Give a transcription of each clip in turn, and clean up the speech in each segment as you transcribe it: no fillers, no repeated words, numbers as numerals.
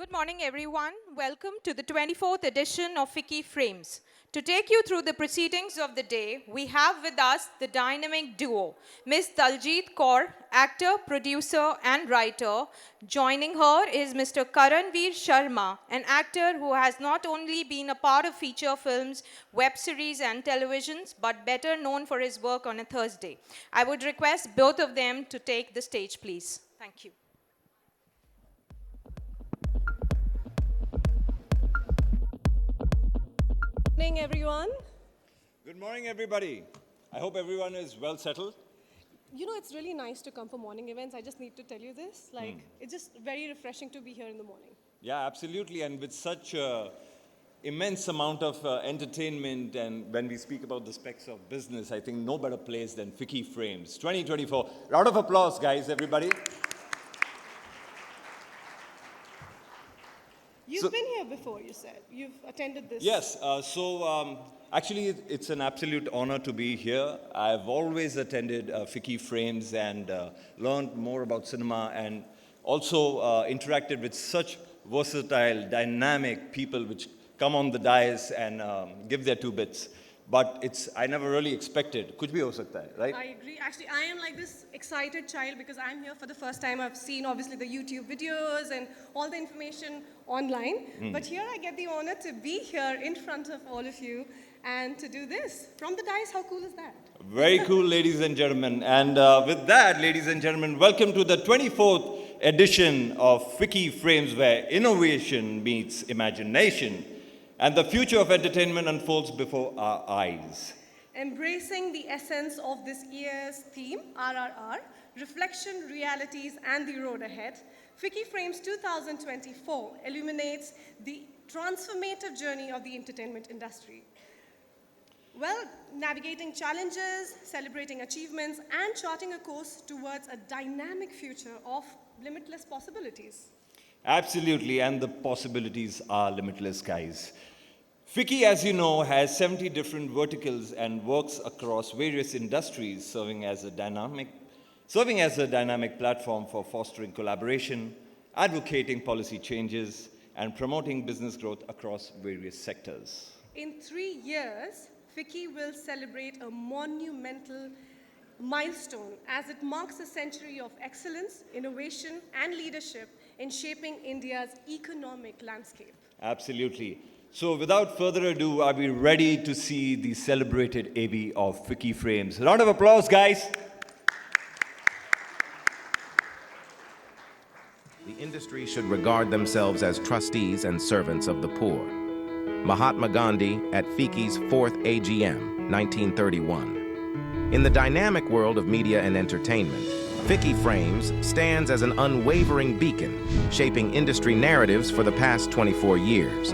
Good morning, everyone. Welcome to the 24th edition of FICCI Frames. To take you through the proceedings of the day, we have with us the dynamic duo, Ms. Daljit Kaur, actor, producer, and writer. Joining her is Mr. Karanveer Sharma, an actor who has not only been a part of feature films, web series, and televisions, but better known for his work on a Thursday. I would request both of them to take the stage, please. Thank you. Good morning, everyone. Good morning, everybody. I hope everyone is well settled. You know, it's really nice to come for morning events. I just need to tell you this. It's just very refreshing to be here in the morning. Yeah, absolutely. And with such immense amount of entertainment, and when we speak about the specs of business, I think no better place than FICCI Frames 2024. Round of applause, guys, everybody. You've been here before, you said. You've attended this. Yes. Actually, it's an absolute honor to be here. I've always attended FICCI Frames and learned more about cinema, and also interacted with such versatile, dynamic people which come on the dais and give their two bits. But I never really expected. Kuch bhi ho sakta hai, right? I agree. Actually, I am like this excited child because I'm here for the first time. I've seen, obviously, the YouTube videos and all the information online. But here I get the honor to be here in front of all of you and to do this. From the dais, how cool is that? Very cool, ladies and gentlemen. And with that, ladies and gentlemen, welcome to the 24th edition of FICCI Frames, where innovation meets imagination and the future of entertainment unfolds before our eyes. Embracing the essence of this year's theme, RRR, Reflection, Realities, and the Road Ahead, FICCI Frames 2024 illuminates the transformative journey of the entertainment industry. Well, navigating challenges, celebrating achievements, and charting a course towards a dynamic future of limitless possibilities. Absolutely, and the possibilities are limitless, guys. FICCI, as you know, has 70 different verticals and works across various industries, serving as a dynamic platform for fostering collaboration, advocating policy changes, and promoting business growth across various sectors. In 3 years, FICCI will celebrate a monumental milestone as it marks a century of excellence, innovation, and leadership in shaping India's economic landscape. Absolutely. So without further ado, are we ready to see the celebrated AV of FICCI Frames? Round of applause, guys. The industry should regard themselves as trustees and servants of the poor. Mahatma Gandhi at FICCI's 4th AGM, 1931. In the dynamic world of media and entertainment, FICCI Frames stands as an unwavering beacon, shaping industry narratives for the past 24 years.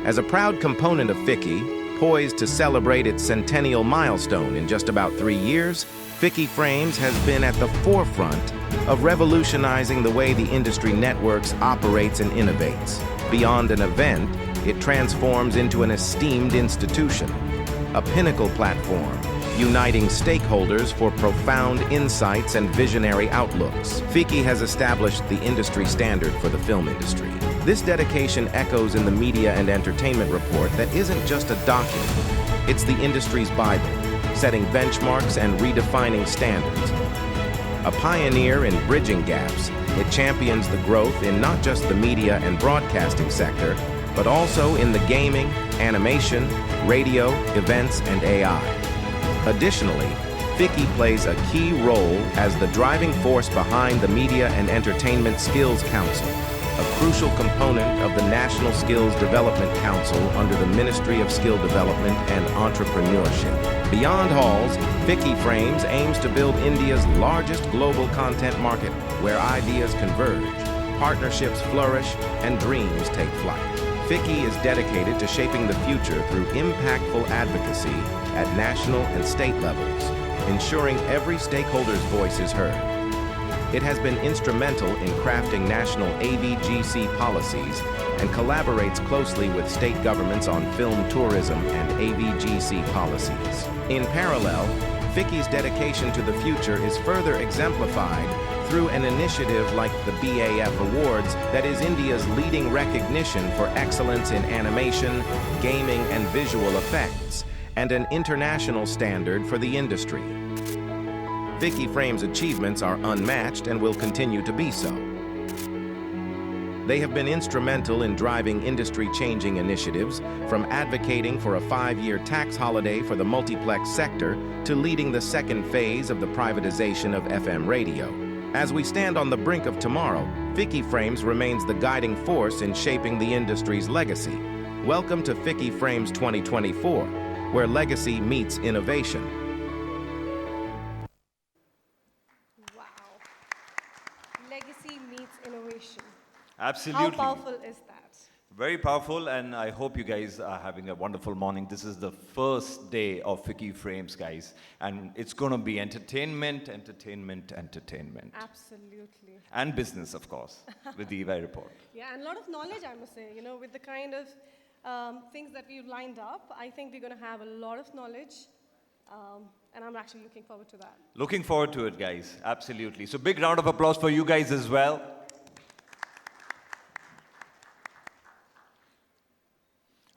As a proud component of FICCI, poised to celebrate its centennial milestone in just about 3 years, FICCI Frames has been at the forefront of revolutionizing the way the industry networks, operates, and innovates. Beyond an event, it transforms into an esteemed institution, a pinnacle platform, uniting stakeholders for profound insights and visionary outlooks. FICCI has established the industry standard for the film industry. This dedication echoes in the Media and Entertainment Report that isn't just a document, it's the industry's Bible, setting benchmarks and redefining standards. A pioneer in bridging gaps, it champions the growth in not just the media and broadcasting sector, but also in the gaming, animation, radio, events, and AI. Additionally, FICCI plays a key role as the driving force behind the Media and Entertainment Skills Council, a crucial component of the National Skills Development Council under the Ministry of Skill Development and Entrepreneurship. Beyond halls, FICCI Frames aims to build India's largest global content market, where ideas converge, partnerships flourish, and dreams take flight. FICCI is dedicated to shaping the future through impactful advocacy at national and state levels, ensuring every stakeholder's voice is heard. It has been instrumental in crafting national AVGC policies and collaborates closely with state governments on film tourism and AVGC policies. In parallel, FICCI's dedication to the future is further exemplified through an initiative like the BAF Awards that is India's leading recognition for excellence in animation, gaming, and visual effects, and an international standard for the industry. FICCI Frames' achievements are unmatched and will continue to be so. They have been instrumental in driving industry-changing initiatives, from advocating for a 5-year tax holiday for the multiplex sector to leading the second phase of the privatization of FM radio. As we stand on the brink of tomorrow, FICCI Frames remains the guiding force in shaping the industry's legacy. Welcome to FICCI Frames 2024, where legacy meets innovation. Wow. Legacy meets innovation. Absolutely. How powerful is that? Very powerful, and I hope you guys are having a wonderful morning. This is the first day of FICCI Frames, guys, and it's going to be entertainment, entertainment, entertainment. Absolutely. And business, of course, with the EY report. Yeah, and a lot of knowledge, I must say. You know, with the kind of things that we've lined up, I think we're going to have a lot of knowledge, and I'm actually looking forward to that. Looking forward to it, guys. Absolutely. So big round of applause for you guys as well.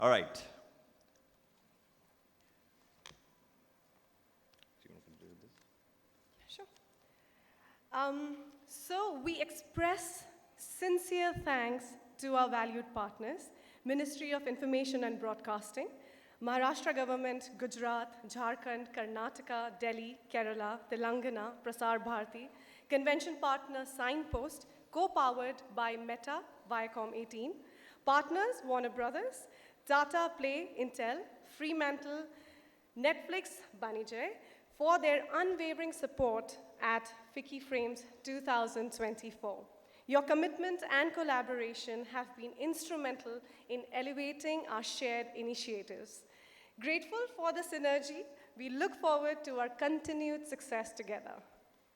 All right. Sure. So we express sincere thanks to our valued partners, Ministry of Information and Broadcasting, Maharashtra Government, Gujarat, Jharkhand, Karnataka, Delhi, Kerala, Telangana, Prasar Bharati, convention partner Signpost, co-powered by Meta, Viacom 18, partners Warner Brothers, Tata Play, Intel, Fremantle, Netflix, Banijay, for their unwavering support at FICCI Frames 2024. Your commitment and collaboration have been instrumental in elevating our shared initiatives. Grateful for the synergy, we look forward to our continued success together.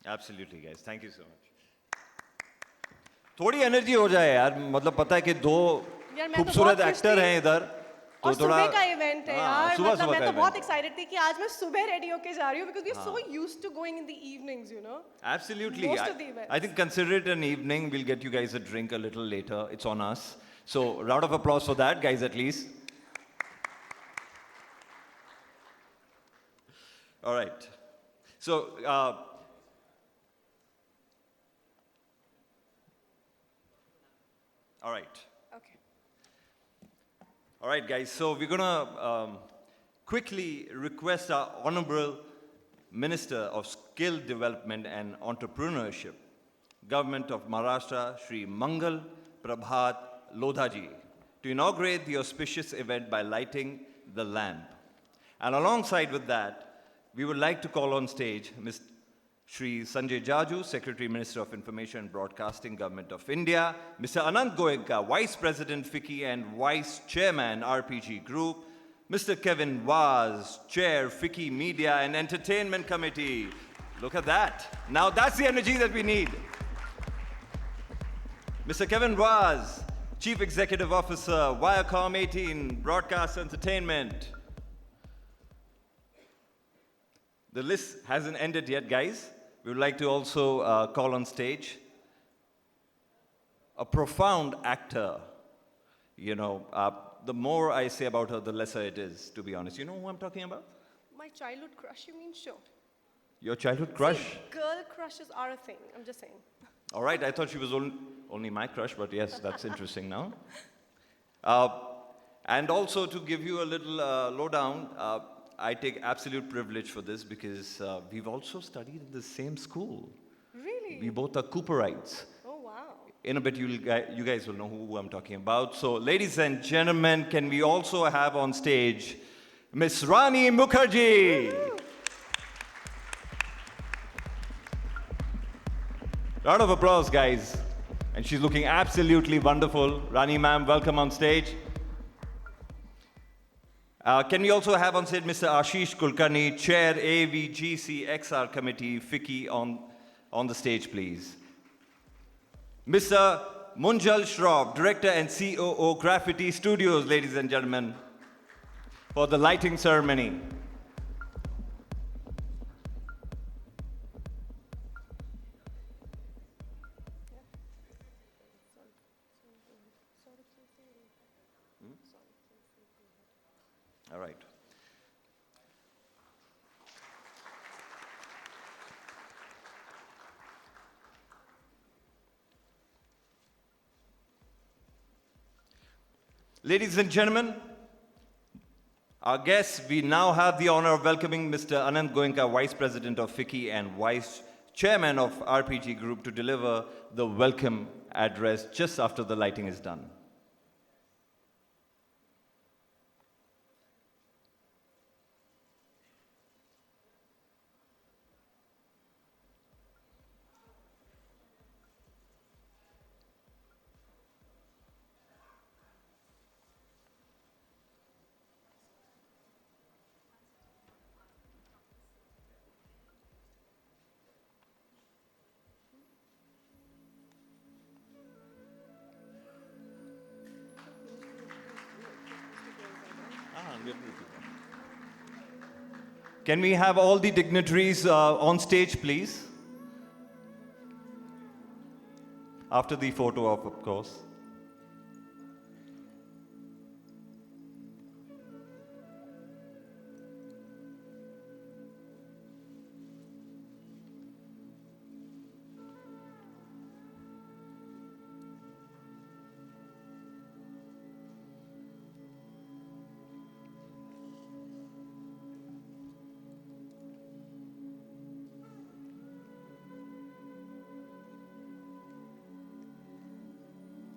Absolutely, guys. Thank you so much. थोड़ी energy हो जाए यार, मतलब पता है कि दो यार, मैं तो खूबसूरत बहुत खुश एक्टर थी। हैं इधर, तो और थोड़ा सुबह का इवेंट है हाँ, यार, सुबह मतलब सुबह मैं का तो बहुत event। एक्साइटेड थी कि आज मैं सुबह रेडी होके जा रही हूँ, because we are so used to going in the evenings, you know. Absolutely. Most of the events. I think consider it an evening. We'll get you guys a drink a little later. It's on us. So round of applause for that, guys, at least. All right. So, all right. Okay. All right, guys. So we're going to quickly request our Honorable Minister of Skill Development and Entrepreneurship, Government of Maharashtra, Shri Mangal Prabhat Lodhaji, to inaugurate the auspicious event by lighting the lamp. And alongside with that, we would like to call on stage Ms. Shri Sanjay Jaju, Secretary Minister of Information and Broadcasting, Government of India, Mr. Anant Goenka, Vice President FICCI and Vice Chairman RPG Group, Mr. Kevin Vaz, Chair FICCI Media and Entertainment Committee. Look at that. Now that's the energy that we need. Mr. Kevin Vaz, Chief Executive Officer, Viacom 18, Broadcast Entertainment. The list hasn't ended yet, guys. We would like to also call on stage a profound actor. You know, the more I say about her, the lesser it is, to be honest. You know who I'm talking about? My childhood crush, you mean? Sure. Your childhood crush? See, girl crushes are a thing, I'm just saying. All right, I thought she was only my crush, but yes, that's interesting now. And also to give you a little lowdown, I take absolute privilege for this because we've also studied in the same school. Really? We both are Cooperites. Oh, wow. In a bit, you guys will know who I'm talking about. So, ladies and gentlemen, can we also have on stage Miss Rani Mukherjee? Woo-hoo. Round of applause, guys. And she's looking absolutely wonderful. Rani ma'am, welcome on stage. Can we also have on stage Mr. Ashish Kulkarni, Chair AVGC XR Committee, FICCI, on the stage, please. Mr. Munjal Shroff, Director and COO, Graffiti Studios, ladies and gentlemen, for the lighting ceremony. All right. Ladies and gentlemen, our guests, we now have the honor of welcoming Mr. Anand Goenka, Vice President of FICCI and Vice Chairman of RPG Group, to deliver the welcome address just after the lighting is done. Can we have all the dignitaries on stage, please? After the photo op, of course.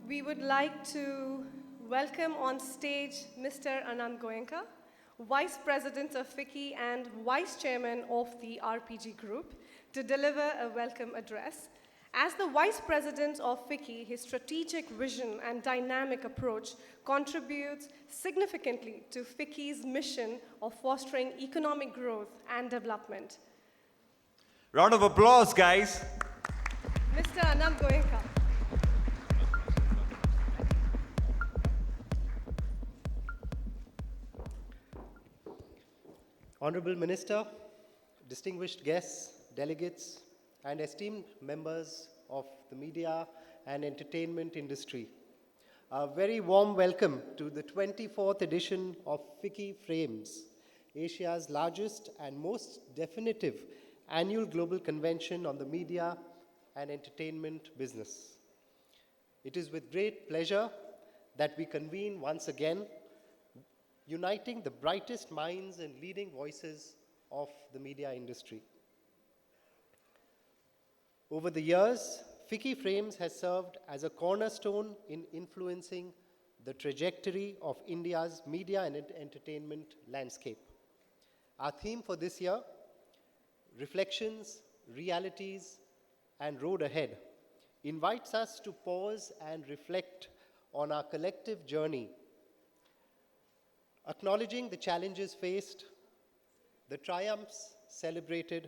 We would like to welcome on stage Mr. Anand Goenka, Vice President of FICCI and Vice Chairman of the RPG Group, to deliver a welcome address. As the Vice President of FICCI, his strategic vision and dynamic approach contributes significantly to FICCI's mission of fostering economic growth and development. Round of applause, guys. Mr. Anand Goenka. Honorable Minister, distinguished guests, delegates, and esteemed members of the media and entertainment industry, a very warm welcome to the 24th edition of FICCI Frames, Asia's largest and most definitive annual global convention on the media and entertainment business. It is with great pleasure that we convene once again, uniting the brightest minds and leading voices of the media industry. Over the years, FICCI Frames has served as a cornerstone in influencing the trajectory of India's media and entertainment landscape. Our theme for this year, Reflections, Realities, and Road Ahead, invites us to pause and reflect on our collective journey, acknowledging the challenges faced, the triumphs celebrated,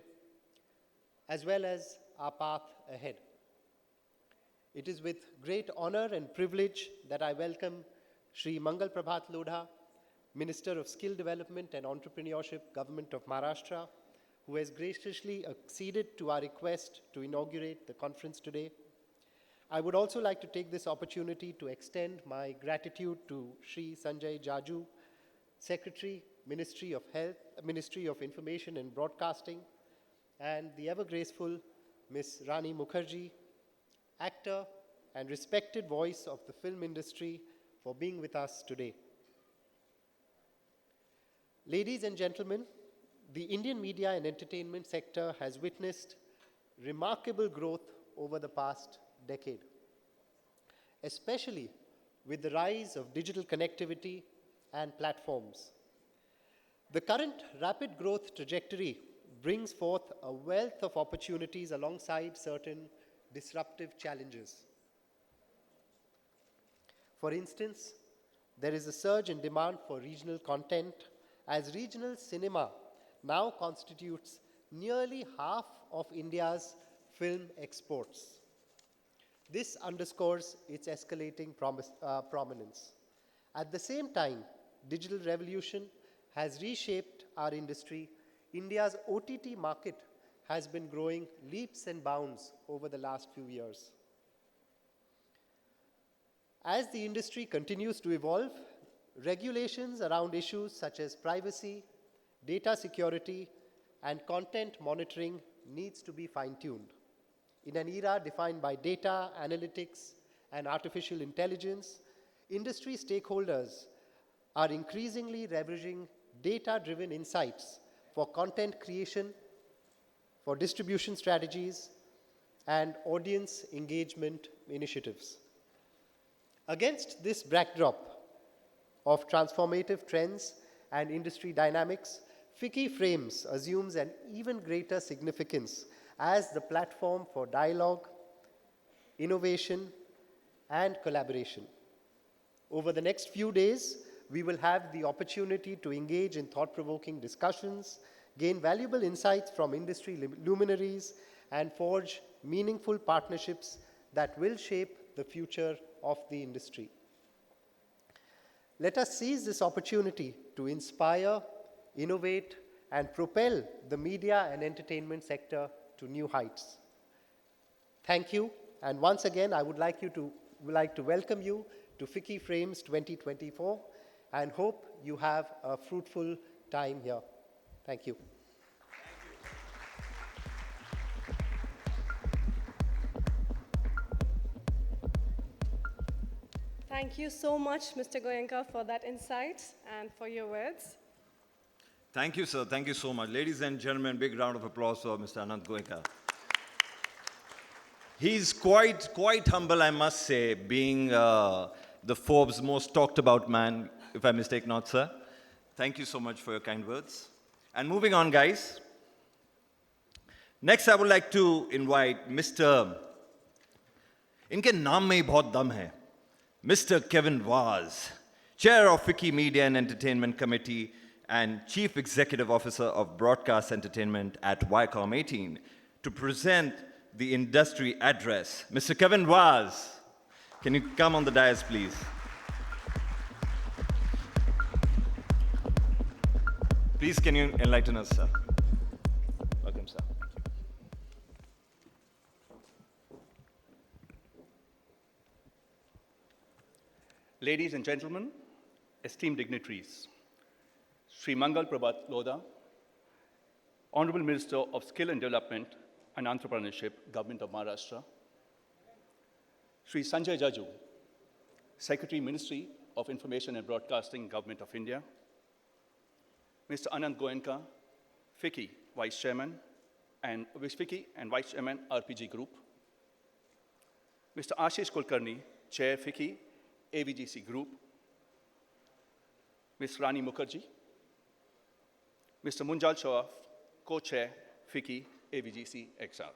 as well as our path ahead. It is with great honor and privilege that I welcome Shri Mangal Prabhat Lodha, Minister of Skill Development and Entrepreneurship, Government of Maharashtra, who has graciously acceded to our request to inaugurate the conference today. I would also like to take this opportunity to extend my gratitude to Shri Sanjay Jaju, Secretary, Ministry of Health, Ministry of Information and Broadcasting, and the ever-graceful Ms. Rani Mukherjee, actor and respected voice of the film industry, for being with us today. Ladies and gentlemen, the Indian media and entertainment sector has witnessed remarkable growth over the past decade, especially with the rise of digital connectivity and platforms. The current rapid growth trajectory brings forth a wealth of opportunities alongside certain disruptive challenges. For instance, there is a surge in demand for regional content, as regional cinema now constitutes nearly half of India's film exports. This underscores its escalating prominence. At the same time, digital revolution has reshaped our industry. India's OTT market has been growing leaps and bounds over the last few years. As the industry continues to evolve, regulations around issues such as privacy, data security, and content monitoring needs to be fine-tuned. In an era defined by data, analytics, and artificial intelligence, industry stakeholders are increasingly leveraging data-driven insights for content creation, for distribution strategies, and audience engagement initiatives. Against this backdrop of transformative trends and industry dynamics, FICCI Frames assumes an even greater significance as the platform for dialogue, innovation, and collaboration. Over the next few days, we will have the opportunity to engage in thought-provoking discussions, gain valuable insights from industry luminaries, and forge meaningful partnerships that will shape the future of the industry. Let us seize this opportunity to inspire, innovate, and propel the media and entertainment sector to new heights. Thank you, and once again, I would like to welcome you to FICCI Frames 2024, and hope you have a fruitful time here. Thank you. Thank you so much, Mr. Goenka, for that insight and for your words. Thank you, sir. Thank you so much. Ladies and gentlemen, big round of applause for Mr. Anand Goenka. He's quite humble, I must say, being the Forbes most talked about man, if I mistake not, sir. Thank you so much for your kind words. And moving on, guys. Next, I would like to invite Mr. इनके नाम में ही बहुत दम है. Mr. Kevin Vaz, Chair of FICCI Media and Entertainment Committee and Chief Executive Officer of Broadcast Entertainment at Viacom 18, to present the industry address. Mr. Kevin Vaz, can you come on the dais, please? Please, can you enlighten us, sir? Welcome, sir. Ladies and gentlemen, esteemed dignitaries, Sri Mangal Prabhat Lodha, Honorable Minister of Skill and Development and Entrepreneurship, Government of Maharashtra, Sri Sanjay Jaju, Secretary, Ministry of Information and Broadcasting, Government of India, Mr. Anand Goenka, FICCI Vice Chairman, and FICCI and Vice Chairman, RPG Group, Mr. Ashish Kulkarni, Chair, FICCI, AVGC Group, Ms. Rani Mukherjee, Mr. Munjal Shawaf, Co-Chair, FICCI, AVGC XR.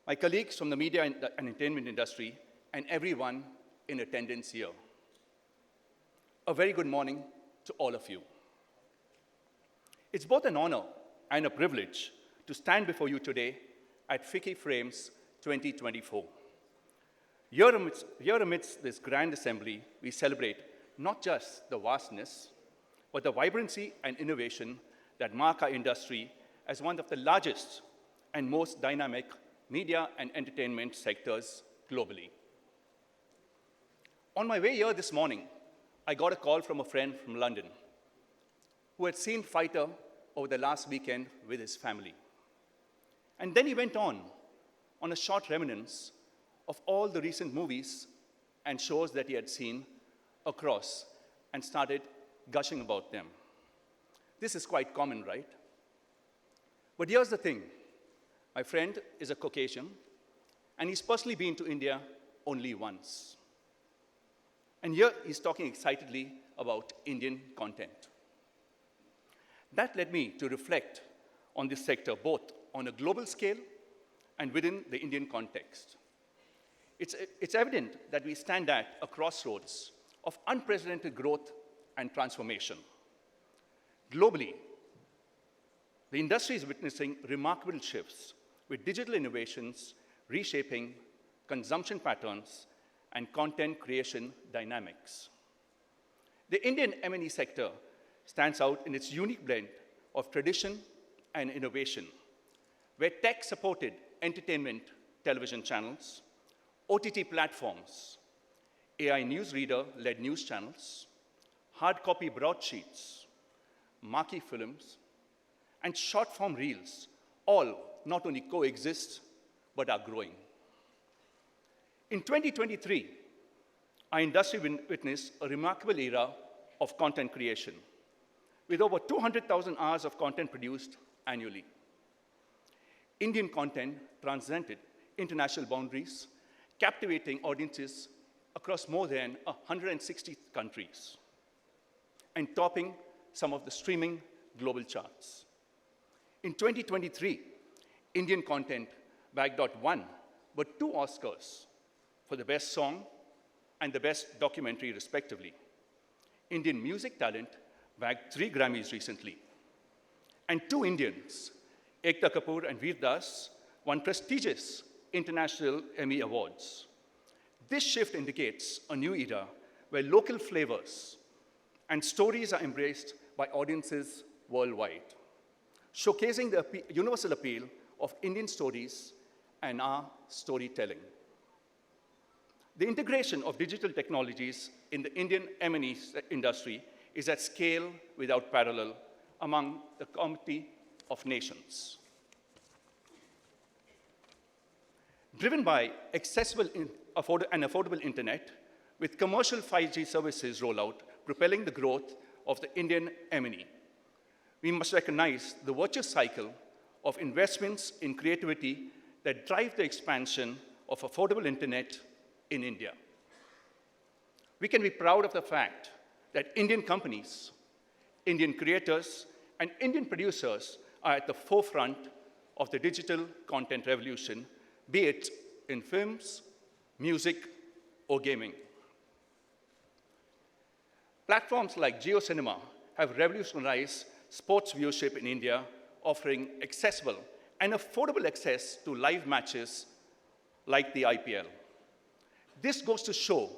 My colleagues from the media and entertainment industry, and everyone in attendance here, a very good morning to all of you. It's both an honor and a privilege to stand before you today at FICCI Frames 2024. Here amidst this grand assembly, we celebrate not just the vastness, but the vibrancy and innovation that mark our industry as one of the largest and most dynamic media and entertainment sectors globally. On my way here this morning, I got a call from a friend from London who had seen Fighter over the last weekend with his family. And then he went on a short reminiscence of all the recent movies and shows that he had seen across and started gushing about them. This is quite common, right? But here's the thing. My friend is a Caucasian, and he's personally been to India only once. And here he's talking excitedly about Indian content. That led me to reflect on this sector, both on a global scale and within the Indian context. It's evident that we stand at a crossroads of unprecedented growth and transformation. Globally, the industry is witnessing remarkable shifts, with digital innovations reshaping consumption patterns and content creation dynamics. The Indian M&E sector stands out in its unique blend of tradition and innovation, where tech-supported entertainment television channels, OTT platforms, AI newsreader-led news channels, hard copy broadsheets, marquee films, and short-form reels all not only coexist, but are growing. In 2023, our industry witnessed a remarkable era of content creation, with over 200,000 hours of content produced annually. Indian content transcended international boundaries, captivating audiences across more than 160 countries, and topping some of the streaming global charts. In 2023, Indian content bagged not one, but two Oscars for the best song and the best documentary, respectively. Indian music talent bagged 3 Grammys recently. And 2 Indians, Ekta Kapoor and Veer Das, won prestigious international Emmy Awards. This shift indicates a new era where local flavors and stories are embraced by audiences worldwide, showcasing the universal appeal of Indian stories and our storytelling. The integration of digital technologies in the Indian M&E industry is at scale without parallel among the community of nations. Driven by accessible and affordable internet, with commercial 5G services rollout propelling the growth of the Indian M&E, we must recognize the virtuous cycle of investments in creativity that drive the expansion of affordable internet in India. We can be proud of the fact that Indian companies, Indian creators, and Indian producers are at the forefront of the digital content revolution, be it in films, music, or gaming. Platforms like JioCinema have revolutionized sports viewership in India, offering accessible and affordable access to live matches like the IPL. This goes to show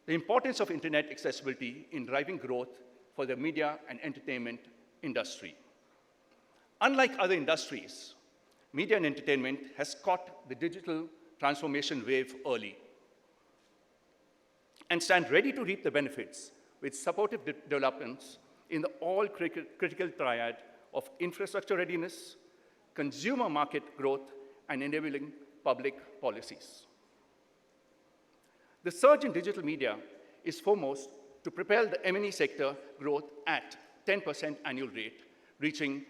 the importance of internet accessibility in driving growth for the media and entertainment industry. Unlike other industries, media and entertainment has caught the digital transformation wave early and stand ready to reap the benefits with supportive developments in the all-critical triad of infrastructure readiness, consumer market growth, and enabling public policies. The surge in digital media is foremost to propel the M&E sector growth at 10% annual rate, reaching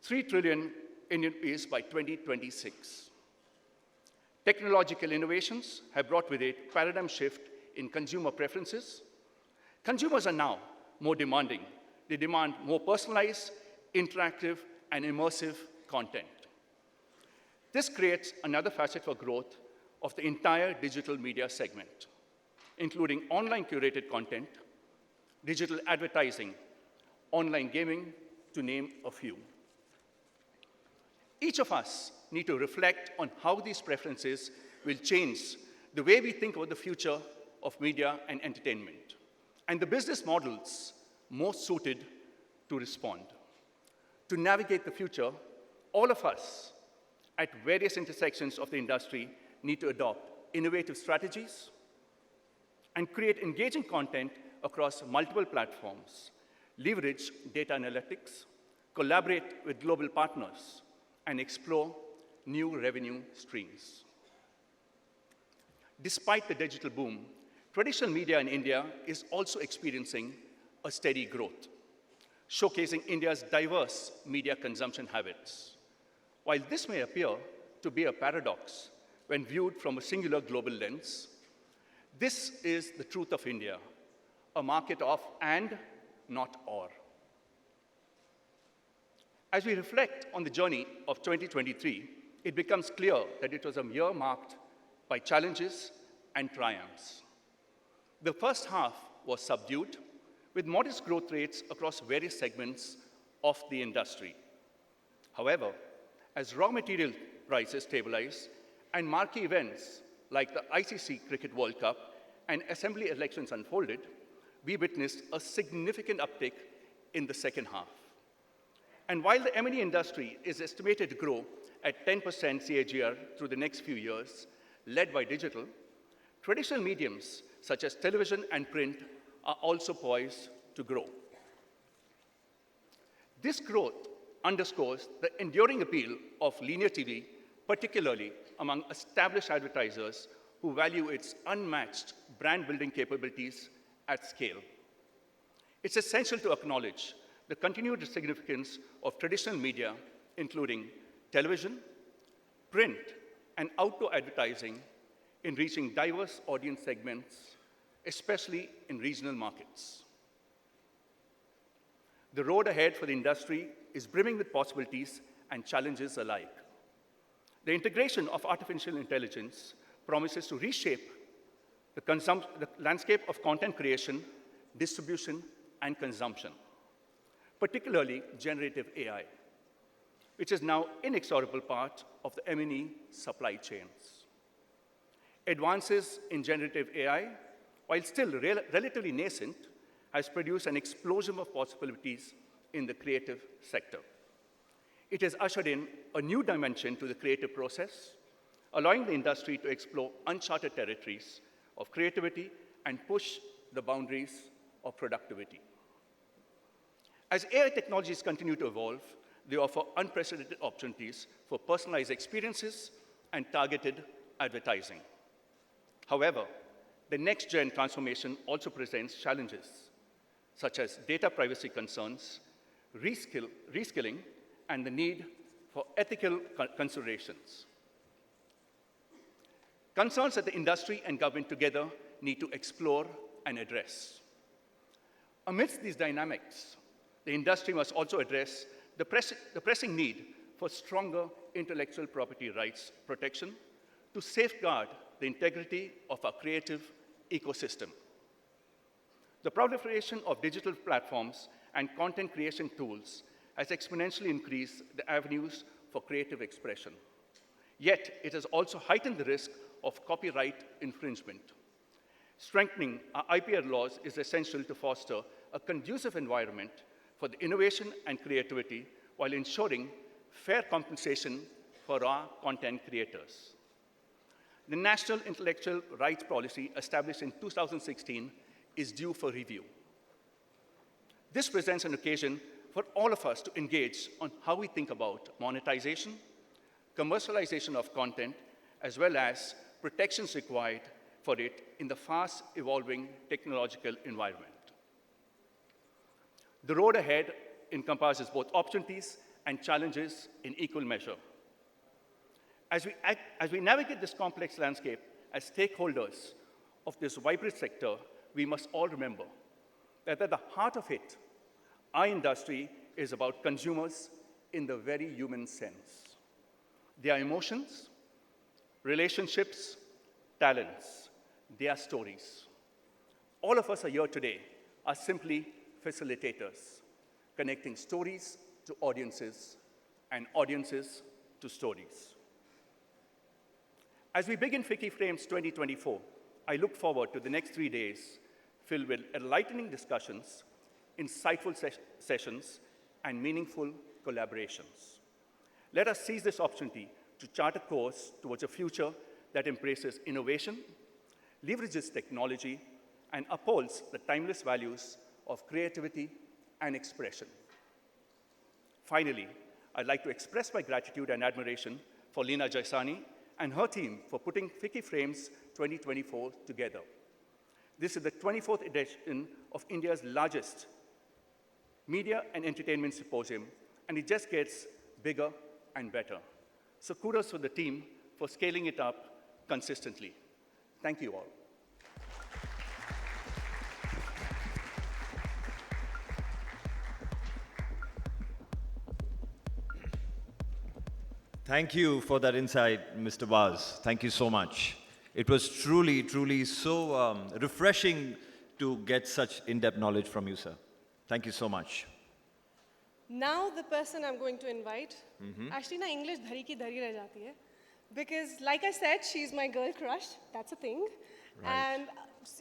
3 trillion Indian rupees by 2026. Technological innovations have brought with it paradigm shift in consumer preferences. Consumers are now more demanding. They demand more personalized, interactive, and immersive content. This creates another facet for growth of the entire digital media segment, including online curated content, digital advertising, online gaming, to name a few. Each of us need to reflect on how these preferences will change the way we think about the future of media and entertainment, and the business models most suited to respond. To navigate the future, all of us at various intersections of the industry need to adopt innovative strategies and create engaging content across multiple platforms, leverage data analytics, collaborate with global partners, and explore new revenue streams. Despite the digital boom, traditional media in India is also experiencing a steady growth, showcasing India's diverse media consumption habits. While this may appear to be a paradox when viewed from a singular global lens, this is the truth of India, a market of and, not or. As we reflect on the journey of 2023, it becomes clear that it was a year marked by challenges and triumphs. The first half was subdued, with modest growth rates across various segments of the industry. However, as raw material prices stabilized and marquee events like the ICC Cricket World Cup and assembly elections unfolded, we witnessed a significant uptick in the second half. And while the M&E industry is estimated to grow at 10% CAGR through the next few years, led by digital, traditional mediums such as television and print, are also poised to grow. This growth underscores the enduring appeal of linear TV, particularly among established advertisers who value its unmatched brand-building capabilities at scale. It's essential to acknowledge the continued significance of traditional media, including television, print, and outdoor advertising, in reaching diverse audience segments, especially in regional markets. The road ahead for the industry is brimming with possibilities and challenges alike. The integration of artificial intelligence promises to reshape the landscape of content creation, distribution, and consumption, particularly generative AI, which is now an inexorable part of the M&E supply chains. Advances in generative AI, while still relatively nascent, has produced an explosion of possibilities in the creative sector. It has ushered in a new dimension to the creative process, allowing the industry to explore uncharted territories of creativity and push the boundaries of productivity. As AI technologies continue to evolve, they offer unprecedented opportunities for personalized experiences and targeted advertising. However, the next-gen transformation also presents challenges, such as data privacy concerns, reskilling, and the need for ethical considerations. Concerns that the industry and government together need to explore and address. Amidst these dynamics, the industry must also address the pressing need for stronger intellectual property rights protection to safeguard the integrity of our creative ecosystem. The proliferation of digital platforms and content creation tools has exponentially increased the avenues for creative expression. Yet, it has also heightened the risk of copyright infringement. Strengthening our IPR laws is essential to foster a conducive environment for the innovation and creativity while ensuring fair compensation for our content creators. The National Intellectual Rights Policy, established in 2016, is due for review. This presents an occasion for all of us to engage on how we think about monetization, commercialization of content, as well as protections required for it in the fast-evolving technological environment. The road ahead encompasses both opportunities and challenges in equal measure. As we navigate this complex landscape as stakeholders of this vibrant sector, we must all remember that at the heart of it, our industry is about consumers in the very human sense. Their emotions, relationships, talents, their stories. All of us are here today are simply facilitators, connecting stories to audiences and audiences to stories. As we begin FICCI Frames 2024, I look forward to the next 3 days filled with enlightening discussions, insightful sessions, and meaningful collaborations. Let us seize this opportunity to chart a course towards a future that embraces innovation, leverages technology, and upholds the timeless values of creativity and expression. Finally, I'd like to express my gratitude and admiration for Leena Jaisani and her team for putting FICCI Frames 2024 together. This is the 24th edition of India's largest media and entertainment symposium, and it just gets bigger and better. So kudos to the team for scaling it up consistently. Thank you all. Thank you for that insight, Mr. Vaz. Thank you so much. It was truly, truly so refreshing to get such in-depth knowledge from you, sir. Thank you so much. Now the person I'm going to invite, actually na English dhari ki dhari reh jati hai, because like I said, she's my girl crush. That's a thing. Right. And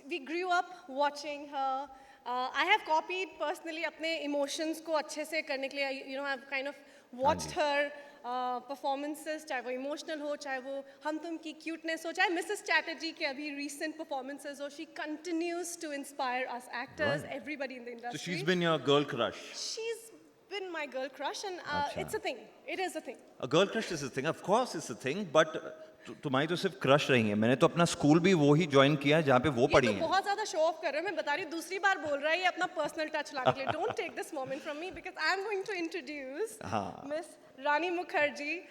we grew up watching her. I have copied personally apne emotions ko अच्छे से करने के लिए, I've kind of watched her performances, चाहे वो emotional हो, चाहे वो हम तुम की cuteness हो, चाहे Mrs. Chatterjee के अभी recent performances हो, she continues to inspire us actors, Right. everybody in the industry. So she's been your girl crush. She's been my girl crush, and Acha. it's a thing. It is a thing. A girl crush is a thing, of course it's a thing, but तुम्हारी तो सिर्फ crush रही है. मैंने तो अपना school भी वो ही ज्वाइन किया है जहाँ पे वो ये पढ़ी तो हैं. बहुत ज्यादा शो ऑफ कर रहे हैं. मैं बता रही हूँ दूसरी बार बोल रहा है ये अपना पर्सनल टच लाने के लिए. Don't take this moment from me because I'm going to introduce Miss Rani Mukherjee.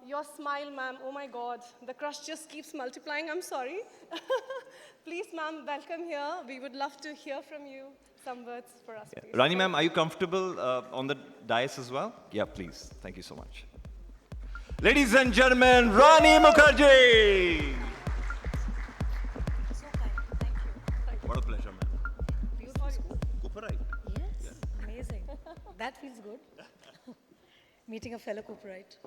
Your smile, ma'am. Oh my God, the crush just keeps multiplying. I'm sorry. Please, ma'am, welcome here. We would love to hear from you. Some words for us, please. Rani ma'am, are you comfortable on the dais as well? Yeah, please. Thank you so much. Ladies and gentlemen, Rani Mukherjee. So kind. Thank you. What a pleasure, ma'am. Beautiful school. Cooperite. Yes. Amazing. That feels good. Meeting a fellow Cooperite.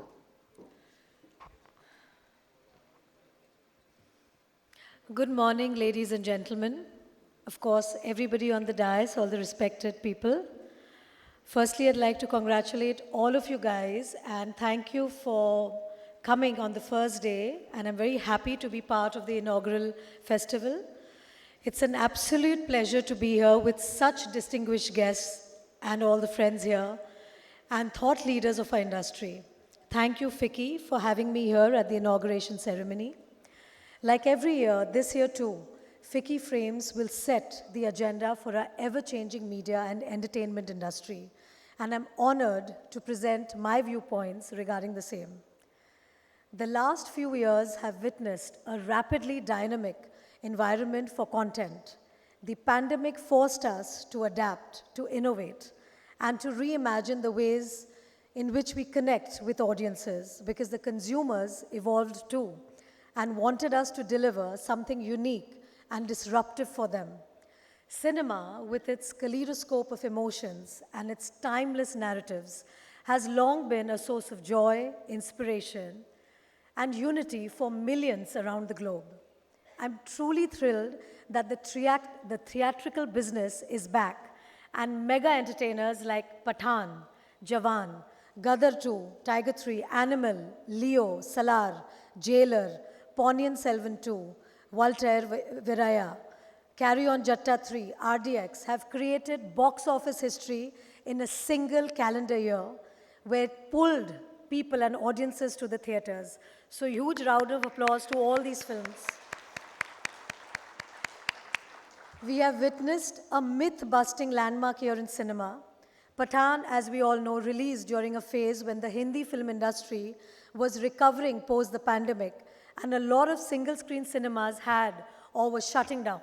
Good morning, ladies and gentlemen. Of course, everybody on the dais, all the respected people. Firstly, I'd like to congratulate all of you guys and thank you for coming on the first day. And I'm very happy to be part of the inaugural festival. It's an absolute pleasure to be here with such distinguished guests and all the friends here and thought leaders of our industry. Thank you, FICCI, for having me here at the inauguration ceremony. Like every year, this year too, FICCI Frames will set the agenda for our ever-changing media and entertainment industry, and I'm honored to present my viewpoints regarding the same. The last few years have witnessed a rapidly dynamic environment for content. The pandemic forced us to adapt, to innovate, and to reimagine the ways in which we connect with audiences because the consumers evolved too and wanted us to deliver something unique and disruptive for them. Cinema, with its kaleidoscope of emotions and its timeless narratives, has long been a source of joy, inspiration, and unity for millions around the globe. I'm truly thrilled that the theatrical business is back, and mega entertainers like Pathan, Jawan, Gadar 2, Tiger 3, Animal, Leo, Salar, Jailer, Ponniyin Selvan 2, Voltaire Viraya, Carry On Jatta 3, RDX have created box office history in a single calendar year where it pulled people and audiences to the theaters. So huge round of applause to all these films. We have witnessed a myth-busting landmark here in cinema. Pathan, as we all know, released during a phase when the Hindi film industry was recovering post the pandemic and a lot of single-screen cinemas had or were shutting down.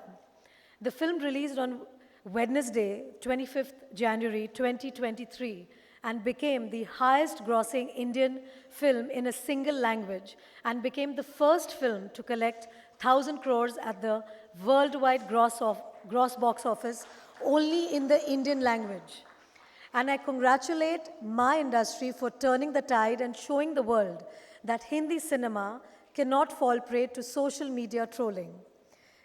The film released on Wednesday, 25th January 2023, and became the highest-grossing Indian film in a single language and became the first film to collect 1,000 crores at the worldwide gross box office only in the Indian language. And I congratulate my industry for turning the tide and showing the world that Hindi cinema cannot fall prey to social media trolling.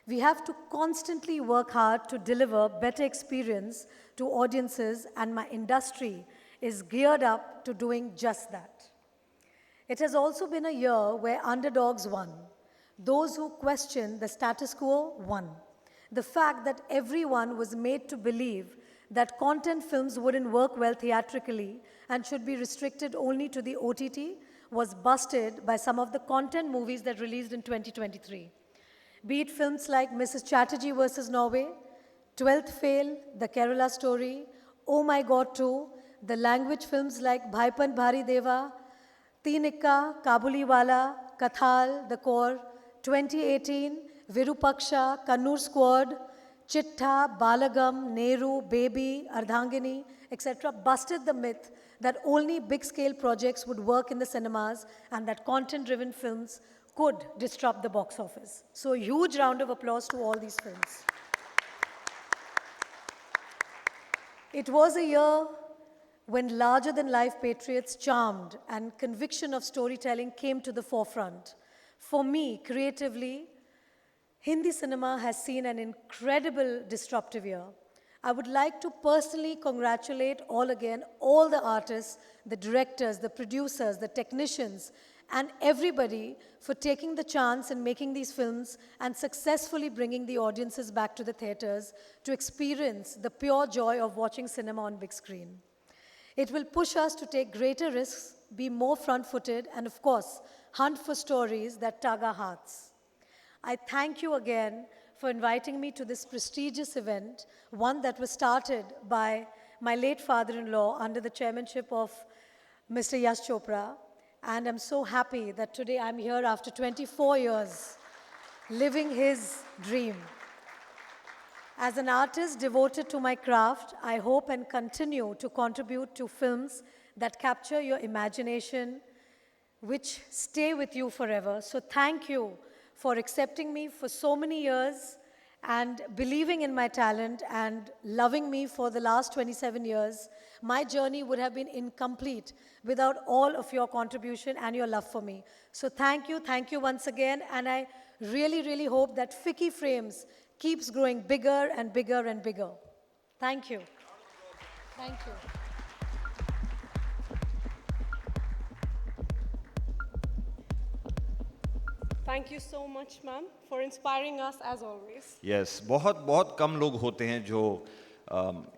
We have to constantly work hard to deliver better experience to audiences, and my industry is geared up to doing just that. It has also been a year where underdogs won. Those who questioned the status quo won. The fact that everyone was made to believe that content films wouldn't work well theatrically and should be restricted only to the OTT was busted by some of the content movies that released in 2023. Be it films like Mrs. Chatterjee versus Norway, 12th Fail, The Kerala Story, Oh My God 2, the language films like Bhaipan Bhari Deva, Teenikka, Kabuliwala, Kathal, The Core, 2018, Virupaksha, Kannur Squad, Chitta, Balagam, Nehru, Baby, Ardhangini, etc. busted the myth that only big-scale projects would work in the cinemas and that content-driven films could disrupt the box office. So a huge round of applause to all these films. It was a year when larger-than-life patriots charmed and conviction of storytelling came to the forefront. For me, creatively, Hindi cinema has seen an incredible disruptive year. I would like to personally congratulate all the artists, the directors, the producers, the technicians, and everybody for taking the chance and making these films and successfully bringing the audiences back to the theaters to experience the pure joy of watching cinema on big screen. It will push us to take greater risks, be more front-footed, and of course, hunt for stories that tug our hearts. I thank you again for inviting me to this prestigious event, one that was started by my late father-in-law under the chairmanship of Mr. Yash Chopra. And I'm so happy that today I'm here after 24 years, living his dream. As an artist devoted to my craft, I hope and continue to contribute to films that capture your imagination, which stay with you forever. So thank you for accepting me for so many years and believing in my talent and loving me for the last 27 years. My journey would have been incomplete without all of your contribution and your love for me. So thank you once again, and I really, really hope that FICCI Frames keeps growing bigger and bigger and bigger. Thank you. Thank you. Thank you so much, ma'am, for inspiring us as always. Yes बहुत बहुत कम लोग होते हैं जो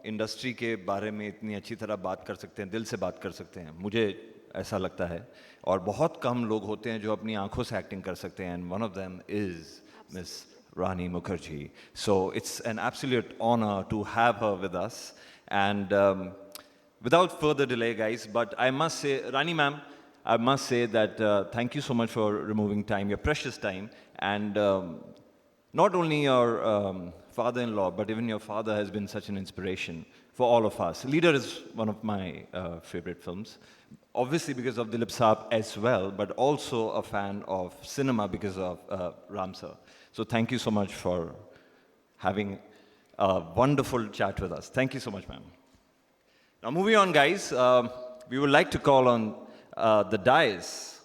industry के बारे में इतनी अच्छी तरह बात कर सकते हैं, दिल से बात कर सकते हैं, मुझे ऐसा लगता है. और बहुत कम लोग होते हैं जो अपनी आंखों से एक्टिंग कर सकते हैं, and one of them is miss Rani Mukherjee. So it's an absolute honor to have her with us. And without further delay, guys, but I must say, Rani ma'am, I must say that thank you so much for removing time, your precious time. And not only your father-in-law, but even your father has been such an inspiration for all of us. Leader is one of my favorite films. Obviously because of Dilip Saab as well, but also a fan of cinema because of Ram sir. So thank you so much for having a wonderful chat with us. Thank you so much, ma'am. Now moving on, guys, we would like to call on the dais.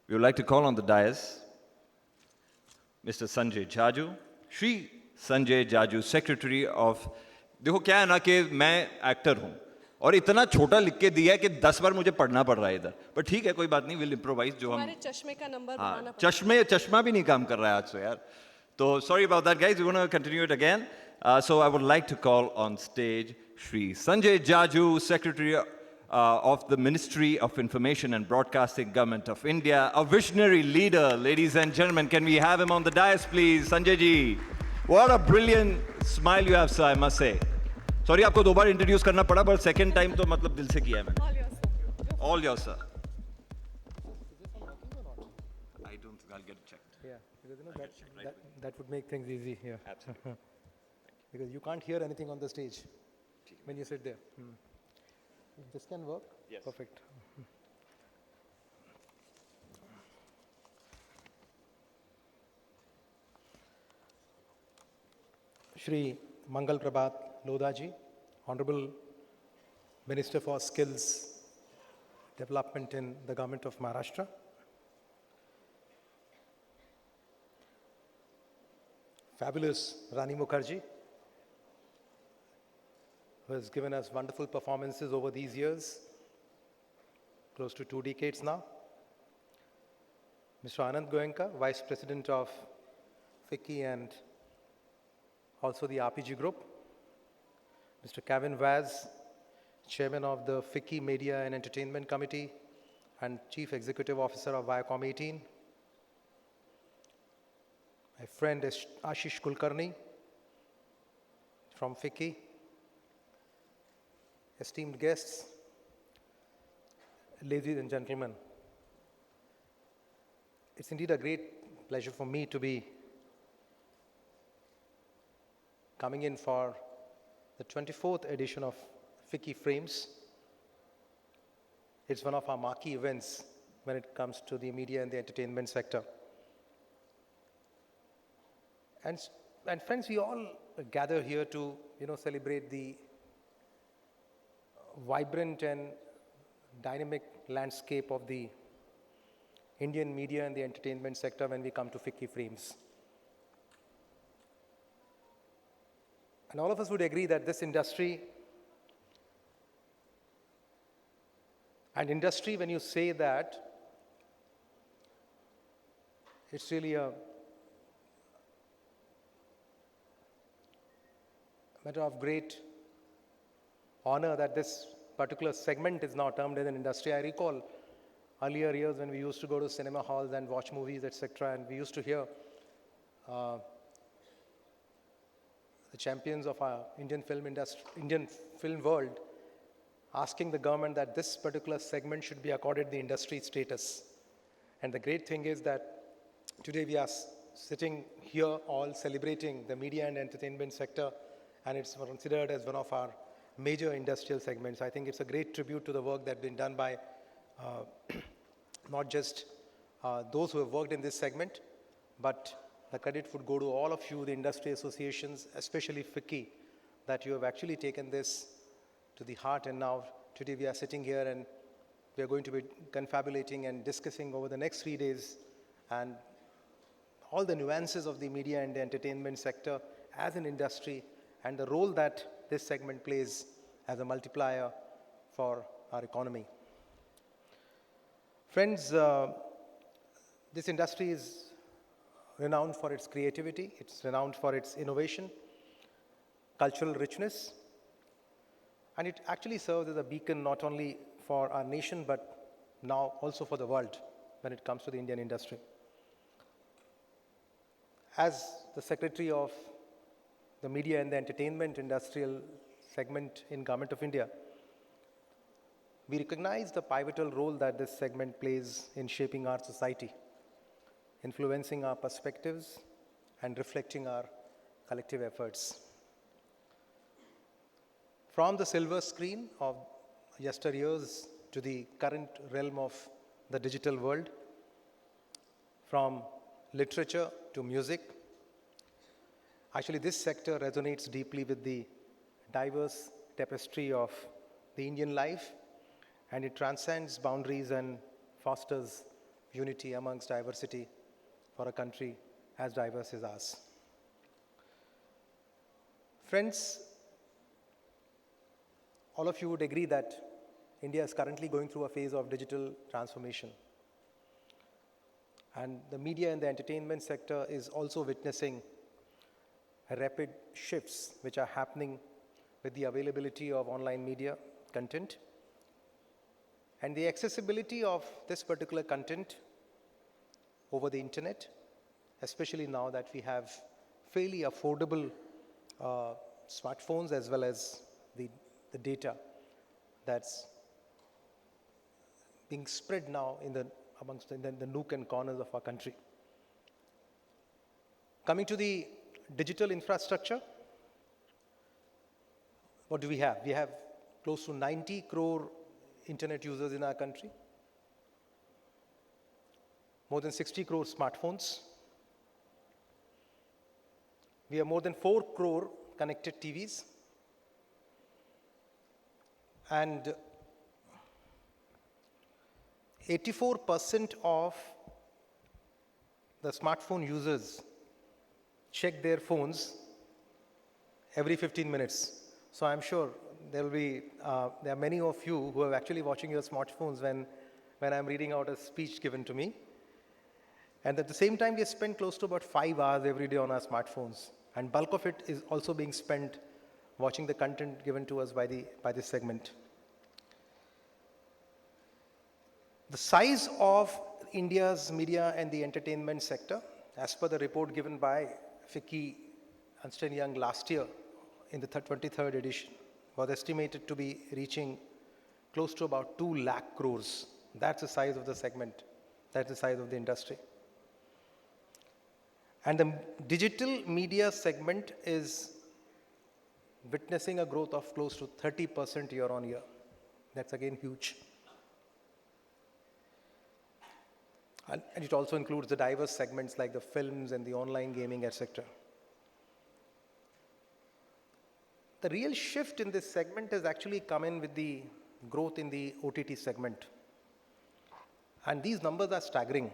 We would like to call on the dais Mr. Sanjay Jaju, Shri Sanjay Jaju, Secretary of. देखो क्या है ना कि मैं actor हूँ और इतना छोटा लिख के दिया है कि 10 बार मुझे पढ़ना पड़ रहा है इधर, पर ठीक है कोई बात नहीं, विल इम्प्रोवाइज जो हम. हमारे चश्मे का नंबर हाँ बनाना पड़ेगा. चश्मा भी नहीं काम कर रहा है आज तो यार. तो sorry about that, guys. We're going to continue it again. So I would like to call on stage Shri Sanjay Jaju, Secretary of the Ministry of Information and Broadcasting, Government of India, a visionary leader. Ladies and gentlemen, can we have him on the dais, please? Sanjay ji, what a brilliant smile you have, sir, I must say. Sorry, आपको दो बार introduce करना पड़ा, but second time तो मतलब दिल से किया है मैंने. All yours, sir. I don't think I'll get it checked. Yeah, because that would make things easy here. Absolutely. Because you can't hear anything on the stage when you sit there. This can work? Yes. Perfect. Shri Mangal Prabhat Lodhaji, Honorable Minister for Skills Development in the Government of Maharashtra. Fabulous Rani Mukherjee, who has given us wonderful performances over these years, close to 2 decades now. Mr. Anand Goenka, Vice President of FICCI and also the RPG Group. Mr. Kevin Vaz, Chairman of the FICCI Media and Entertainment Committee and Chief Executive Officer of Viacom 18. My friend is Ashish Kulkarni from FICCI. Esteemed guests, ladies and gentlemen, it's indeed a great pleasure for me to be coming in for the 24th edition of FICCI Frames. It's one of our marquee events when it comes to the media and the entertainment sector. And friends, we all gather here to, celebrate the vibrant and dynamic landscape of the Indian media and the entertainment sector when we come to FICCI Frames. And all of us would agree that this industry, and industry, when you say that, it's really a matter of great honor that this particular segment is now termed as an industry. I recall earlier years when we used to go to cinema halls and watch movies, etc., and we used to hear the champions of our Indian film industry, Indian film world, asking the government that this particular segment should be accorded the industry status. And the great thing is that today we are sitting here all celebrating the media and entertainment sector, and it's considered as one of our major industrial segments. I think it's a great tribute to the work that's been done by not just those who have worked in this segment, but the credit would go to all of you, the industry associations, especially FICCI, that you have actually taken this to the heart. And now today we are sitting here and we are going to be confabulating and discussing over the next 3 days and all the nuances of the media and the entertainment sector as an industry and the role that this segment plays as a multiplier for our economy. Friends, this industry is renowned for its creativity, it's renowned for its innovation, cultural richness, and it actually serves as a beacon not only for our nation but now also for the world when it comes to the Indian industry. As the Secretary of the Media and the Entertainment Industrial segment in Government of India, we recognize the pivotal role that this segment plays in shaping our society, influencing our perspectives and reflecting our collective efforts. From the silver screen of yesteryears to the current realm of the digital world, from literature to music, actually this sector resonates deeply with the diverse tapestry of the Indian life, and it transcends boundaries and fosters unity amongst diversity for a country as diverse as ours. Friends, all of you would agree that India is currently going through a phase of digital transformation. And the media and the entertainment sector is also witnessing rapid shifts which are happening with the availability of online media content and the accessibility of this particular content over the internet, especially now that we have fairly affordable smartphones as well as the data that's being spread now amongst the nook and corners of our country. Coming to the digital infrastructure, what do we have? We have close to 90 crore internet users in our country, more than 60 crore smartphones. We have more than 4 crore connected TVs, and 84% of the smartphone users check their phones every 15 minutes. So I'm sure there are many of you who are actually watching your smartphones when I'm reading out a speech given to me. And at the same time, we spend close to about 5 hours every day on our smartphones. And bulk of it is also being spent watching the content given to us by this segment. The size of India's media and the entertainment sector, as per the report given by FICCI Ernst & Young last year in the 23rd edition, was estimated to be reaching close to about 2 lakh crores. That's the size of the segment. That's the size of the industry. And the digital media segment is witnessing a growth of close to 30% year on year. That's again huge. And it also includes the diverse segments like the films and the online gaming, etc. The real shift in this segment has actually come in with the growth in the OTT segment. And these numbers are staggering.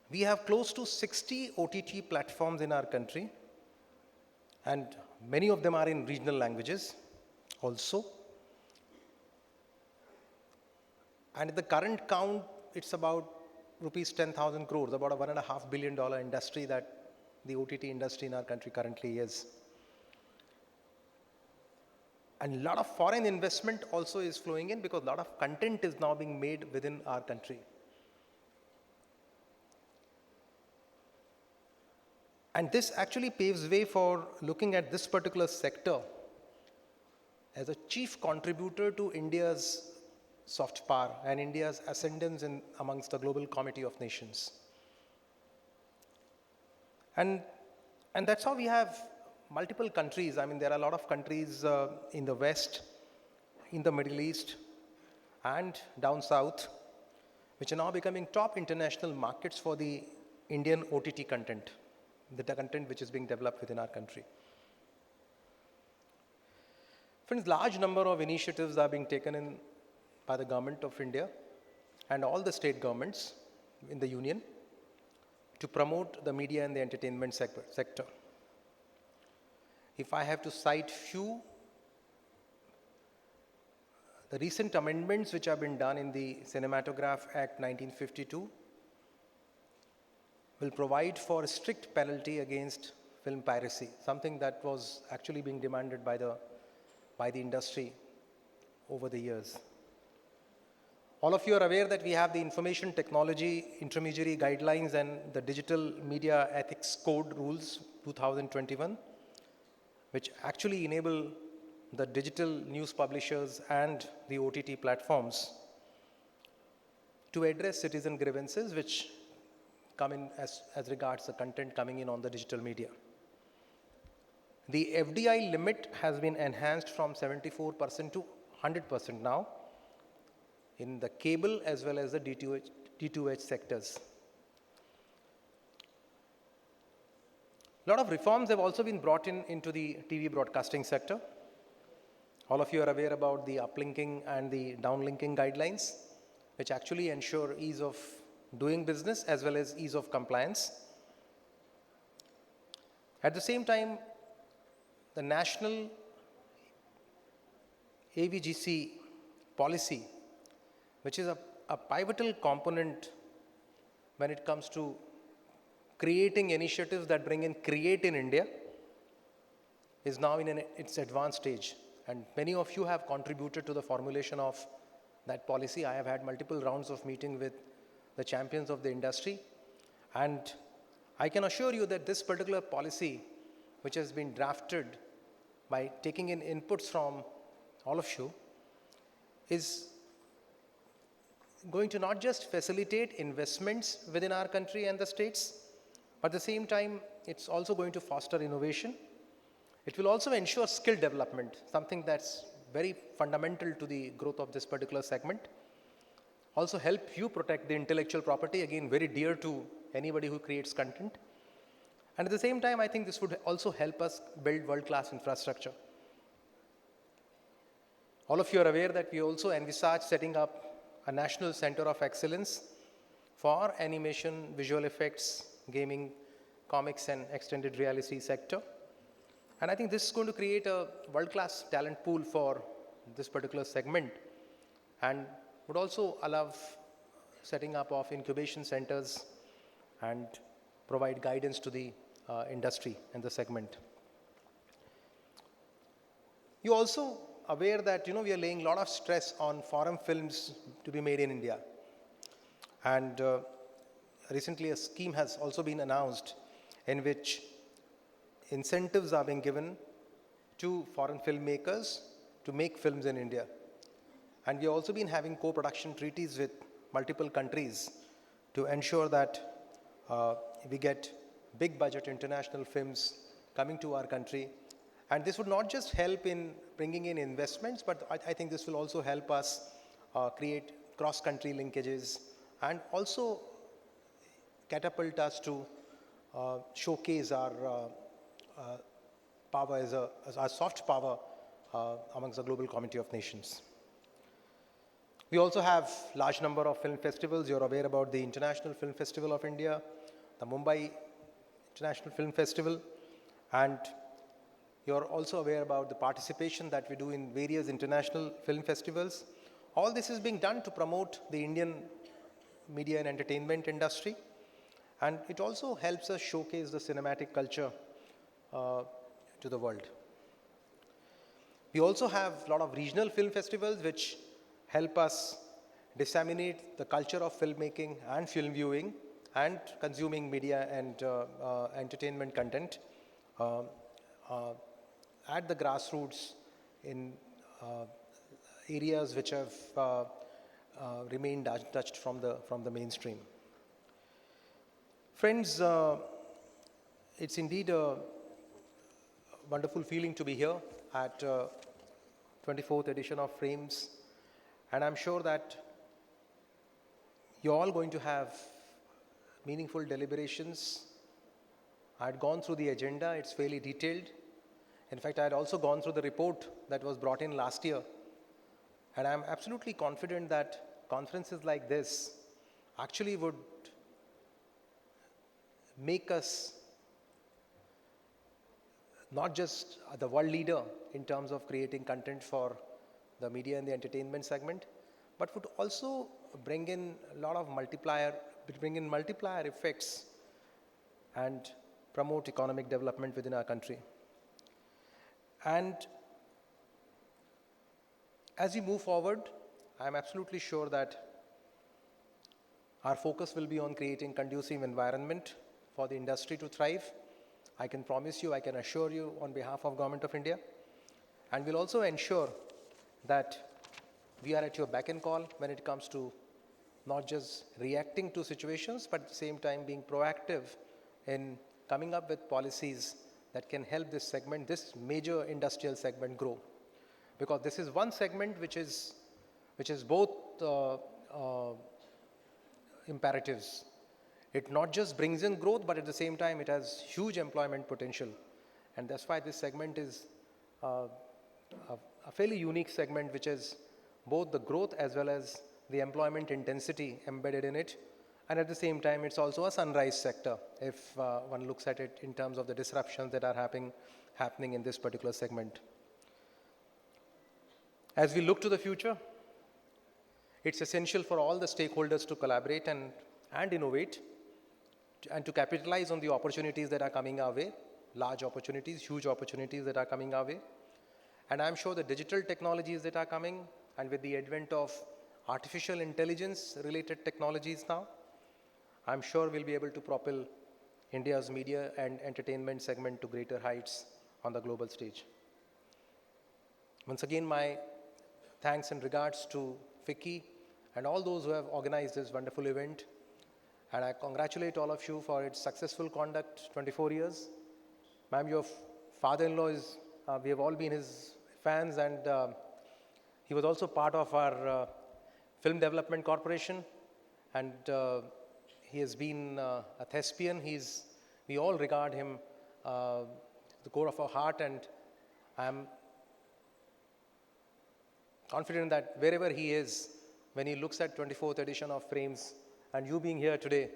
We have close to 60 OTT platforms in our country, and Many of them are in regional languages also. And at the current count, it's about rupees 10,000 crores, about a $1.5 billion industry that the OTT industry in our country currently is. And a lot of foreign investment also is flowing in because a lot of content is now being made within our country. And this actually paves way for looking at this particular sector as a chief contributor to India's soft power and India's ascendance amongst the global community of nations. And that's how we have multiple countries. I mean, there are a lot of countries in the West, in the Middle East, and down south, which are now becoming top international markets for the Indian OTT content, the content which is being developed within our country. Friends, large number of initiatives are being taken in by the government of India and all the state governments in the union to promote the media and the entertainment sector. If I have to cite few, the recent amendments which have been done in the Cinematograph Act 1952 will provide for a strict penalty against film piracy, something that was actually being demanded by the industry over the years. All of you are aware that we have the Information Technology Intermediary Guidelines and the Digital Media Ethics Code Rules 2021, which actually enable the digital news publishers and the OTT platforms to address citizen grievances which come in as regards the content coming in on the digital media. The FDI limit has been enhanced from 74% to 100% now in the cable as well as the D2H sectors. A lot of reforms have also been brought into the TV broadcasting sector. All of you are aware about the uplinking and the downlinking guidelines, which actually ensure ease of doing business as well as ease of compliance. At the same time, the national AVGC policy, which is a pivotal component when it comes to creating initiatives that bring in Create in India, is now in its advanced stage. And many of you have contributed to the formulation of that policy. I have had multiple rounds of meeting with the champions of the industry. And I can assure you that this particular policy, which has been drafted by taking in inputs from all of you, is going to not just facilitate investments within our country and the states, but at the same time, it's also going to foster innovation. It will also ensure skill development, something that's very fundamental to the growth of this particular segment. Also help you protect the intellectual property, again, very dear to anybody who creates content. And at the same time, I think this would also help us build world-class infrastructure. All of you are aware that we also envisage setting up a national center of excellence for animation, visual effects, gaming, comics, and extended reality sector. And I think this is going to create a world-class talent pool for this particular segment and would also allow setting up of incubation centers and provide guidance to the industry and the segment. You also aware that we are laying a lot of stress on foreign films to be made in India. And recently a scheme has also been announced in which incentives are being given to foreign filmmakers to make films in India. And we've also been having co-production treaties with multiple countries to ensure that we get big budget international films coming to our country. And this would not just help in bringing in investments, but I think this will also help us create cross-country linkages and also catapult us to showcase our power as our soft power amongst the global community of nations. We also have large number of film festivals. You're aware about the International Film Festival of India, the Mumbai International Film Festival, and You're also aware about the participation that we do in various international film festivals. All this is being done to promote the Indian media and entertainment industry. And it also helps us showcase the cinematic culture to the world. We also have a lot of regional film festivals which help us disseminate the culture of filmmaking and film viewing and consuming media and entertainment content at the grassroots in areas which have remained untouched from the mainstream. Friends, it's indeed a wonderful feeling to be here at 24th edition of Frames, and I'm sure that you're all going to have meaningful deliberations. I'd gone through the agenda, it's fairly detailed. In fact, I had also gone through the report that was brought in last year, and I'm absolutely confident that conferences like this actually would make us not just the world leader in terms of creating content for the media and the entertainment segment, but would also bring in a lot of multiplier effects and promote economic development within our country. And as we move forward, I'm absolutely sure that our focus will be on creating conducive environment for the industry to thrive. I can promise you, I can assure you on behalf of Government of India. And we'll also ensure that we are at your beck and call when it comes to not just reacting to situations, but at the same time being proactive in coming up with policies that can help this segment, this major industrial segment grow. Because this is one segment which is both imperatives. It not just brings in growth, but at the same time it has huge employment potential. And that's why this segment is a fairly unique segment, which is both the growth as well as the employment intensity embedded in it. And at the same time, it's also a sunrise sector, if one looks at it in terms of the disruptions that are happening in this particular segment. As we look to the future, it's essential for all the stakeholders to collaborate and innovate and to capitalize on the opportunities that are coming our way, large opportunities, huge opportunities that are coming our way. And I'm sure the digital technologies that are coming, and with the advent of artificial intelligence related technologies now, I'm sure we'll be able to propel India's media and entertainment segment to greater heights on the global stage. Once again, my thanks and regards to FICCI and all those who have organized this wonderful event. And I congratulate all of you for its successful conduct, 24 years. Ma'am, your father-in-law is, we have all been his fans, and he was also part of our Film Development Corporation, and he has been a thespian. We all regard him the core of our heart, and I'm confident that wherever he is, when he looks at 24th edition of Frames, and you being here today,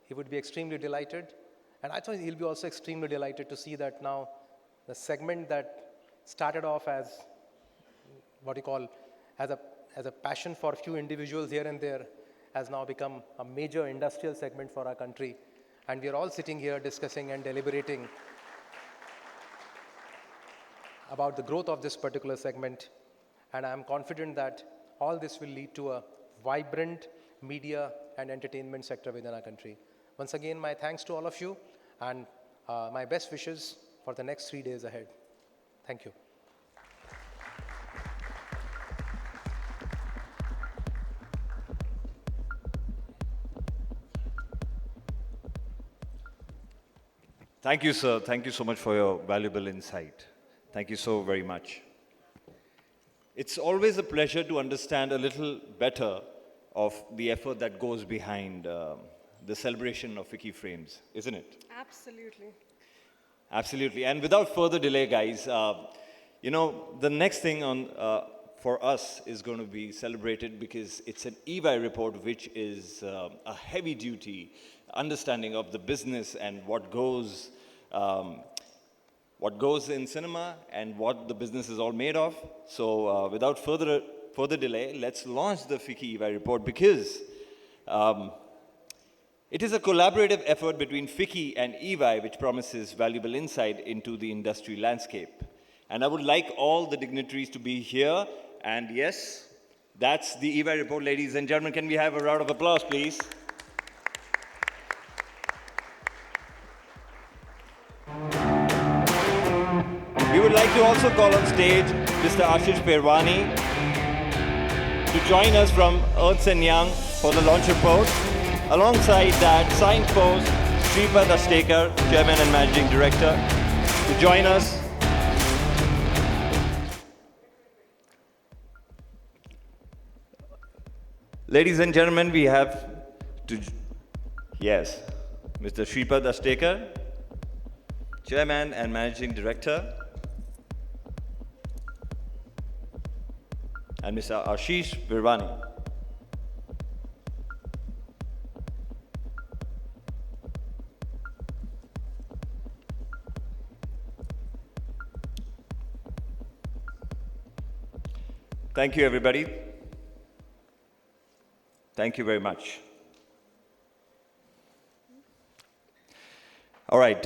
he would be extremely delighted. And I thought he'll be also extremely delighted to see that now the segment that started off as what you call as a passion for a few individuals here and there has now become a major industrial segment for our country. And we are all sitting here discussing and deliberating about the growth of this particular segment. And I'm confident that all this will lead to a vibrant media and entertainment sector within our country. Once again, my thanks to all of you, and my best wishes for the next 3 days ahead. Thank you. Thank you, sir. Thank you so much for your valuable insight. Thank you so very much. It's always a pleasure to understand a little better of the effort that goes behind the celebration of FICCI Frames, isn't it? Absolutely. Absolutely. And without further delay, guys, the next thing for us is going to be celebrated because it's an EY report, which is a heavy-duty understanding of the business and what goes what goes in cinema and what the business is all made of. So without further delay, let's launch the FICCI EY report, because it is a collaborative effort between FICCI and EY which promises valuable insight into the industry landscape. And I would like all the dignitaries to be here. And yes, that's the EY report, ladies and gentlemen. Can we have a round of applause, please? We would like to also call on stage Mr. Ashish Perwani to join us from Ernst & Young for the launch report. Alongside that, signpost Shripad Astekar, Chairman and Managing Director, to join us. Ladies and gentlemen, we have to, yes, Mr. Shripad Astekar, Chairman and Managing Director, and Mr. Ashish Virwani. Thank you, everybody. Thank you very much. All right,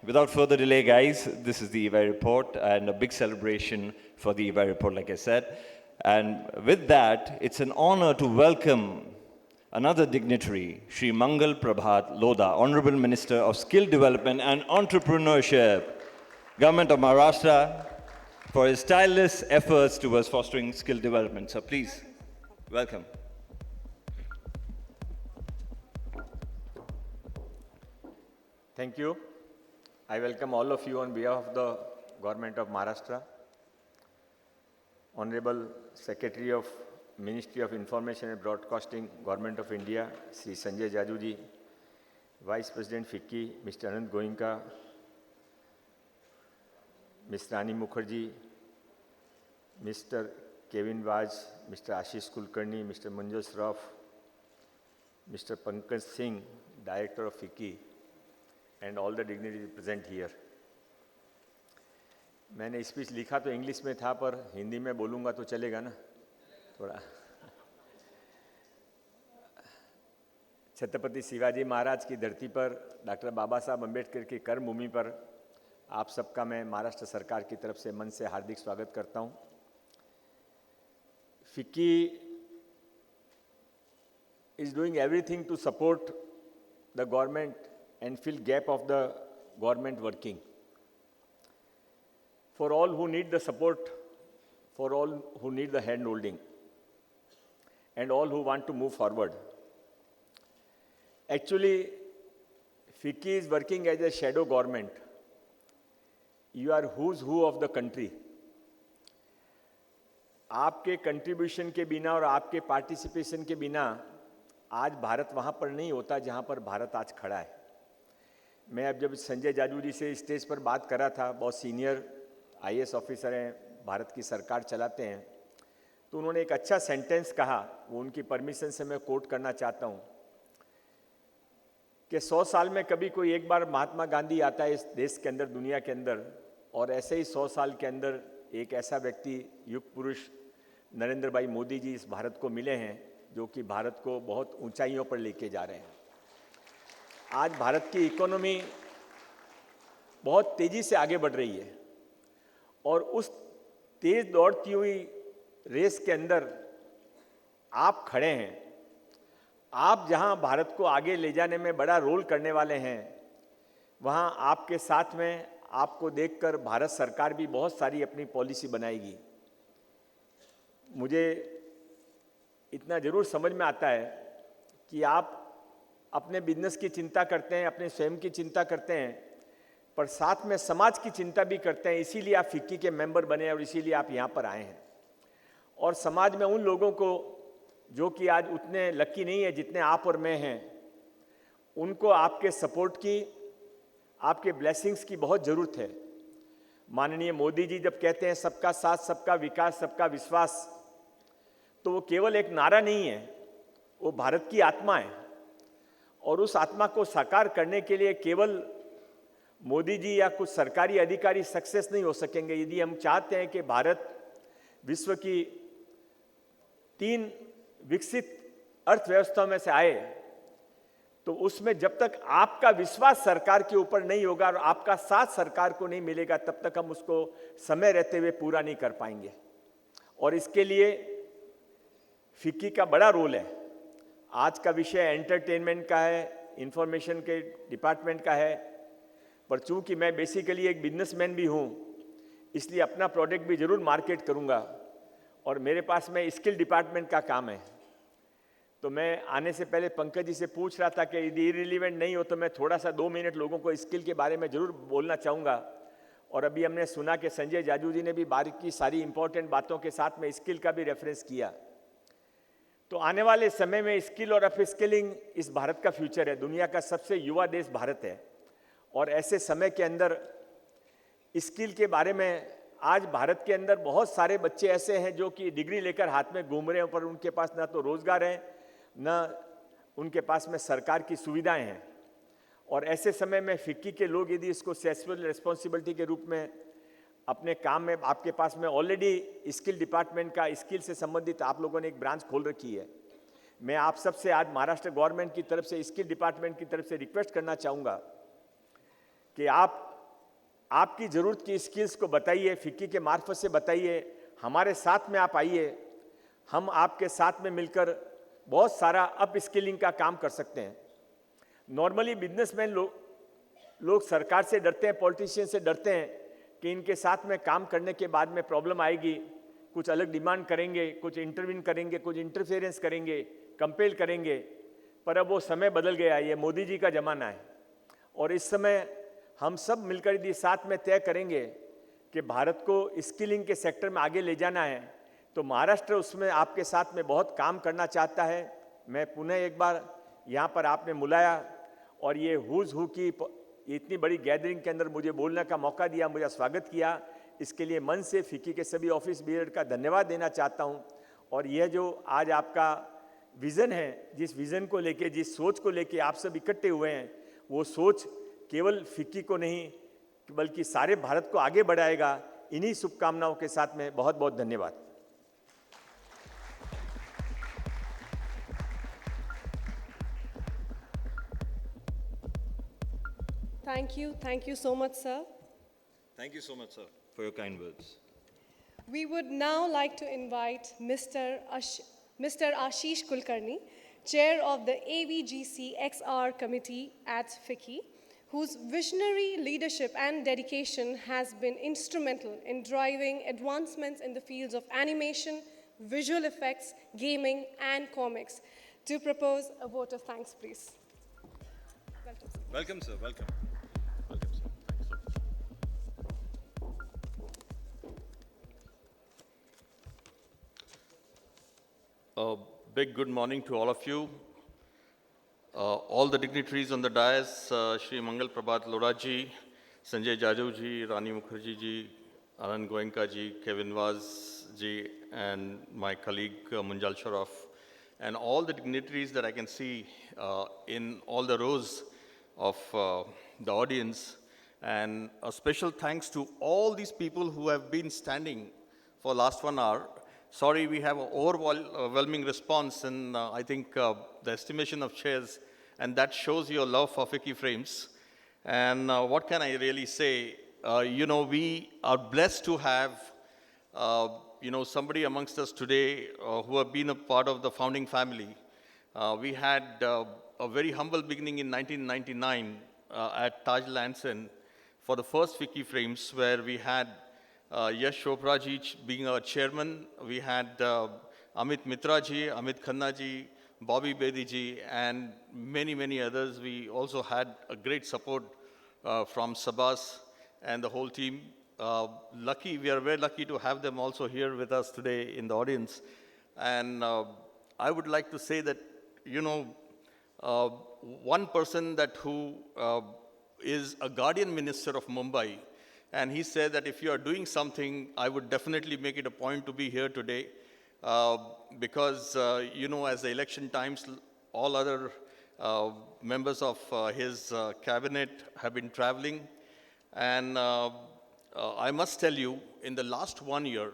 without further delay, guys, this is the EY report, and a big celebration for the EY report, like I said. And with that, it's an honor to welcome another dignitary, Shri Mangal Prabhat Lodha, Honorable Minister of Skill Development and Entrepreneurship, Government of Maharashtra, for his tireless efforts towards fostering skill development. So please, welcome. Thank you. I welcome all of you on behalf of the Government of Maharashtra. Honorable Secretary of Ministry of Information and Broadcasting, Government of India, Sri Sanjay Jajuji, Vice President FICCI, Mr. Anand Goenka, Ms. Rani Mukherjee, Mr. Kevin Vaz, Mr. Ashish Kulkarni, Mr. Manjus Shroff, Mr. Pankaj Singh, Director of FICCI, and all the dignitaries present here. मैंने speech लिखा तो English में था, पर हिंदी में बोलूँगा तो चलेगा ना थोड़ा। छत्रपति शिवाजी महाराज की धरती पर, डॉक्टर बाबा साहब अम्बेडकर की कर्मभूमि पर आप सबका मैं महाराष्ट्र सरकार की तरफ से मन से हार्दिक स्वागत करता हूँ। FICCI is doing everything to support the government and fill gap of the government working. For all who need the support, for all who need the hand holding, and all who want to move forward. Actually, FICCI is working as a shadow government. You are who's who of the country. आपके contribution के बिना और आपके participation के बिना आज भारत वहाँ पर नहीं होता जहाँ पर भारत आज खड़ा है। मैं अब जब संजय जाजू जी से स्टेज पर बात कर रहा था, बहुत सीनियर IAS ऑफिसर हैं, भारत की सरकार चलाते हैं, तो उन्होंने एक अच्छा सेंटेंस कहा, वो उनकी परमिशन से मैं कोट करना चाहता हूँ कि 100 साल में कभी कोई एक बार महात्मा गांधी आता है इस देश के अंदर, दुनिया के अंदर, और ऐसे ही 100 साल के अंदर एक ऐसा व्यक्ति, युग पुरुष नरेंद्र भाई मोदी जी इस भारत को मिले हैं, जो कि भारत को बहुत ऊंचाइयों पर लेके जा रहे हैं। आज भारत की इकोनॉमी बहुत तेज़ी से आगे बढ़ रही है, और उस तेज दौड़ती हुई रेस के अंदर आप खड़े हैं। आप जहां भारत को आगे ले जाने में बड़ा रोल करने वाले हैं, वहां आपके साथ में आपको देखकर भारत सरकार भी बहुत सारी अपनी पॉलिसी बनाएगी। मुझे इतना ज़रूर समझ में आता है कि आप अपने बिजनेस की चिंता करते हैं, अपने स्वयं की चिंता करते हैं, पर साथ में समाज की चिंता भी करते हैं। इसीलिए आप FICCI के मेंबर बने और इसीलिए आप यहाँ पर आए हैं। और समाज में उन लोगों को जो कि आज उतने लकी नहीं है जितने आप और मैं हैं, उनको आपके सपोर्ट की, आपके ब्लेसिंग्स की बहुत ज़रूरत है। माननीय मोदी जी जब कहते हैं सबका साथ, सबका विकास, सबका विश्वास, तो वो केवल एक नारा नहीं है, वो भारत की आत्मा है। और उस आत्मा को साकार करने के लिए केवल मोदी जी या कुछ सरकारी अधिकारी सक्सेस नहीं हो सकेंगे यदि हम चाहते हैं कि भारत विश्व की 3 विकसित अर्थव्यवस्थाओं में से आए, तो उसमें जब तक आपका विश्वास सरकार के ऊपर नहीं होगा और आपका साथ सरकार को नहीं मिलेगा, तब तक हम उसको समय रहते हुए पूरा नहीं कर पाएंगे। और इसके लिए फिक्की का बड़ा रोल है। आज का विषय एंटरटेनमेंट का है, इंफॉर्मेशन के डिपार्टमेंट का है, पर चूंकि मैं बेसिकली एक बिजनेसमैन भी हूँ, इसलिए अपना प्रोडक्ट भी जरूर मार्केट करूँगा और मेरे पास में स्किल डिपार्टमेंट का काम है। तो मैं आने से पहले पंकज जी से पूछ रहा था कि यदि इरिलीवेंट नहीं हो तो मैं थोड़ा सा 2 मिनट लोगों को स्किल के बारे में जरूर बोलना चाहूँगा। और अभी हमने सुना कि संजय जाजू जी ने भी बारीकी सारी इंपॉर्टेंट बातों के साथ में स्किल का भी रेफरेंस किया। तो आने वाले समय में स्किल और अपस्किलिंग इस भारत का फ्यूचर है। दुनिया का सबसे युवा देश भारत है और ऐसे समय के अंदर स्किल के बारे में आज भारत के अंदर बहुत सारे बच्चे ऐसे हैं जो कि डिग्री लेकर हाथ में घूम रहे हैं, पर उनके पास ना तो रोजगार है, ना उनके पास में सरकार की सुविधाएं हैं। और ऐसे समय में फिक्की के लोग यदि इसको सोशल रिस्पॉन्सिबिलिटी के रूप में अपने काम में, आपके पास में ऑलरेडी स्किल डिपार्टमेंट का स्किल से संबंधित आप लोगों ने एक ब्रांच खोल रखी है। मैं आप सबसे आज महाराष्ट्र गवर्नमेंट की तरफ से, स्किल डिपार्टमेंट की तरफ से रिक्वेस्ट करना चाहूँगा कि आपकी ज़रूरत की स्किल्स को बताइए, फिक्की के मार्फत से बताइए, हमारे साथ में आप आइए, हम आपके साथ में मिलकर बहुत सारा अप स्किलिंग का काम कर सकते हैं। नॉर्मली बिजनेसमैन लोग सरकार से डरते हैं, पॉलिटिशियन से डरते हैं कि इनके साथ में काम करने के बाद में प्रॉब्लम आएगी, कुछ अलग डिमांड करेंगे, कुछ इंटरवीन करेंगे, कुछ इंटरफेरेंस करेंगे, कंपेल करेंगे। पर अब वो समय बदल गया है, ये मोदी जी का ज़माना है और इस समय हम सब मिलकर यदि साथ में तय करेंगे कि भारत को स्किलिंग के सेक्टर में आगे ले जाना है, तो महाराष्ट्र उसमें आपके साथ में बहुत काम करना चाहता है। मैं पुनः एक बार यहाँ पर आपने बुलाया और ये हुज हु की इतनी बड़ी गैदरिंग के अंदर मुझे बोलने का मौका दिया, मुझे स्वागत किया, इसके लिए मन से फिक्की के सभी ऑफिस बियर का धन्यवाद देना चाहता हूँ। और यह जो आज आपका विज़न है, जिस विज़न को लेके, जिस सोच को लेके आप सब इकट्ठे हुए हैं, वो सोच केवल फिक्की को नहीं बल्कि सारे भारत को आगे बढ़ाएगा। इन्हीं शुभकामनाओं के साथ में बहुत बहुत धन्यवाद। Thank you so much, sir. Thank you so much, sir, for your kind words. We would now like to invite Mr. Ashish Kulkarni, Chair of the AVGC XR Committee at FICCI, whose visionary leadership and dedication has been instrumental in driving advancements in the fields of animation, visual effects, gaming, and comics. To propose a vote of thanks, please. Welcome, sir. Welcome. Welcome, sir. Thanks so much. A big good morning to all of you. All the dignitaries on the dais, Shri Mangal Prabhat Lora ji, Sanjay Jajoo ji, Rani Mukherjee ji, Anand Goenka ji, Kevin Vaz ji, and my colleague Munjal Sharaf, and all the dignitaries that I can see in all the rows of the audience. And a special thanks to all these people who have been standing for last 1 hour. Sorry, we have an overwhelming response, and I think the estimation of chairs, and that shows your love for FICCI Frames. And what can I really say? We are blessed to have, somebody amongst us today who have been a part of the founding family. We had a very humble beginning in 1999 at Taj Lanson for the first FICCI Frames, where we had Yash Chopra ji being our chairman. We had Amit Mitra ji, Amit Khanna ji, Bobby Bedi ji, and many, many others. We also had a great support from Sabas and the whole team. We are very lucky to have them also here with us today in the audience. And I would like to say that, one person who is a guardian minister of Mumbai, and he said that if you are doing something, I would definitely make it a point to be here today because, as the election times, all other members of his cabinet have been traveling. And I must tell you, in the last 1 year,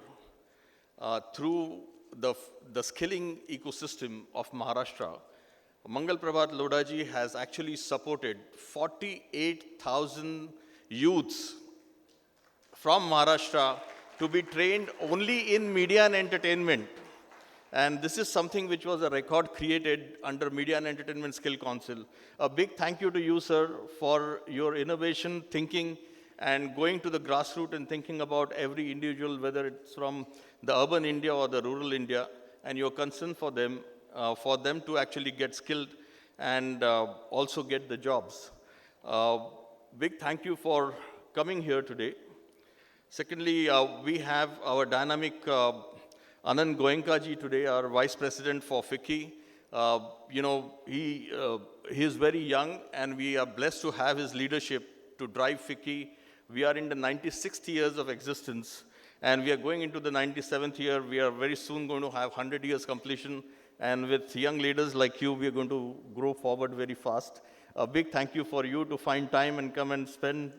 through the skilling ecosystem of Maharashtra, Mangal Prabhat Lodaji has actually supported 48,000 youths from Maharashtra to be trained only in media and entertainment. And this is something which was a record created under Media and Entertainment Skill Council. A big thank you to you, sir, for your innovation, thinking, and going to the grassroots and thinking about every individual, whether it's from the urban India or the rural India, and your concern for them to actually get skilled and also get the jobs. Big thank you for coming here today. Secondly, we have our dynamic Anand Goenka ji today, our Vice President for FICCI. He is very young, and we are blessed to have his leadership to drive FICCI. We are in the 96th years of existence, and we are going into the 97th year. We are very soon going to have 100 years completion, and with young leaders like you, we are going to grow forward very fast. A big thank you for you to find time and come and spend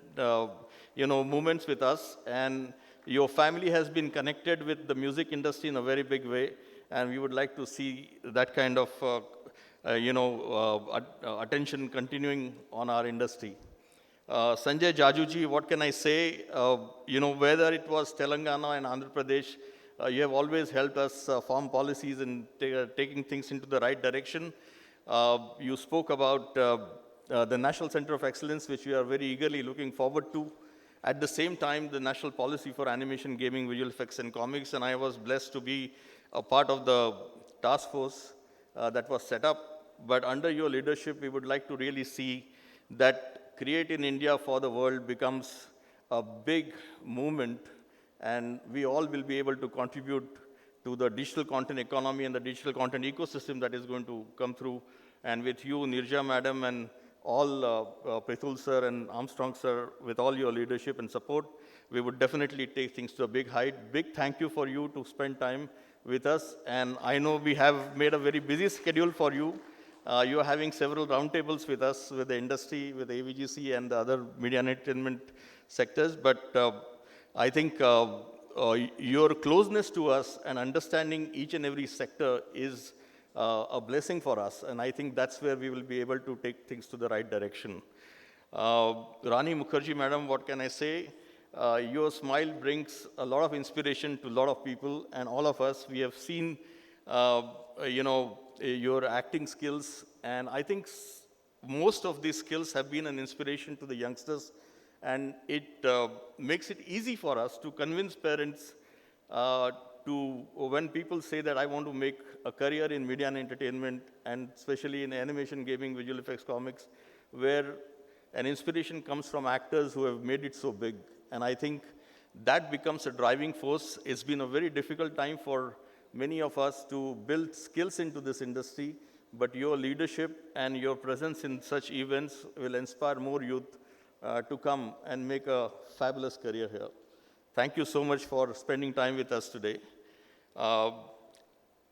moments with us. And your family has been connected with the music industry in a very big way, and we would like to see that kind of attention continuing on our industry. Sanjay Jajuji, what can I say? Whether it was Telangana and Andhra Pradesh, you have always helped us form policies and taking things into the right direction. You spoke about the National Center of Excellence, which we are very eagerly looking forward to. At the same time, the National Policy for Animation, Gaming, Visual Effects and Comics, and I was blessed to be a part of the task force that was set up. But under your leadership, we would like to really see that Create in India for the World becomes a big movement, and we all will be able to contribute to the digital content economy and the digital content ecosystem that is going to come through. And with you, Nirja Madam, and all Prithul sir and Armstrong sir, with all your leadership and support, we would definitely take things to a big height. Big thank you for you to spend time with us. And I know we have made a very busy schedule for you. You are having several roundtables with us, with the industry, with the AVGC and the other media and entertainment sectors. But I think your closeness to us and understanding each and every sector is a blessing for us. And I think that's where we will be able to take things to the right direction. Rani Mukherjee, madam, what can I say? Your smile brings a lot of inspiration to a lot of people, and all of us. We have seen, your acting skills, and I think most of these skills have been an inspiration to the youngsters, and it makes it easy for us to convince parents when people say that I want to make a career in media and entertainment, and especially in animation, gaming, visual effects, comics, where an inspiration comes from actors who have made it so big. And I think that becomes a driving force. It's been a very difficult time for many of us to build skills into this industry, but your leadership and your presence in such events will inspire more youth to come and make a fabulous career here. Thank you so much for spending time with us today.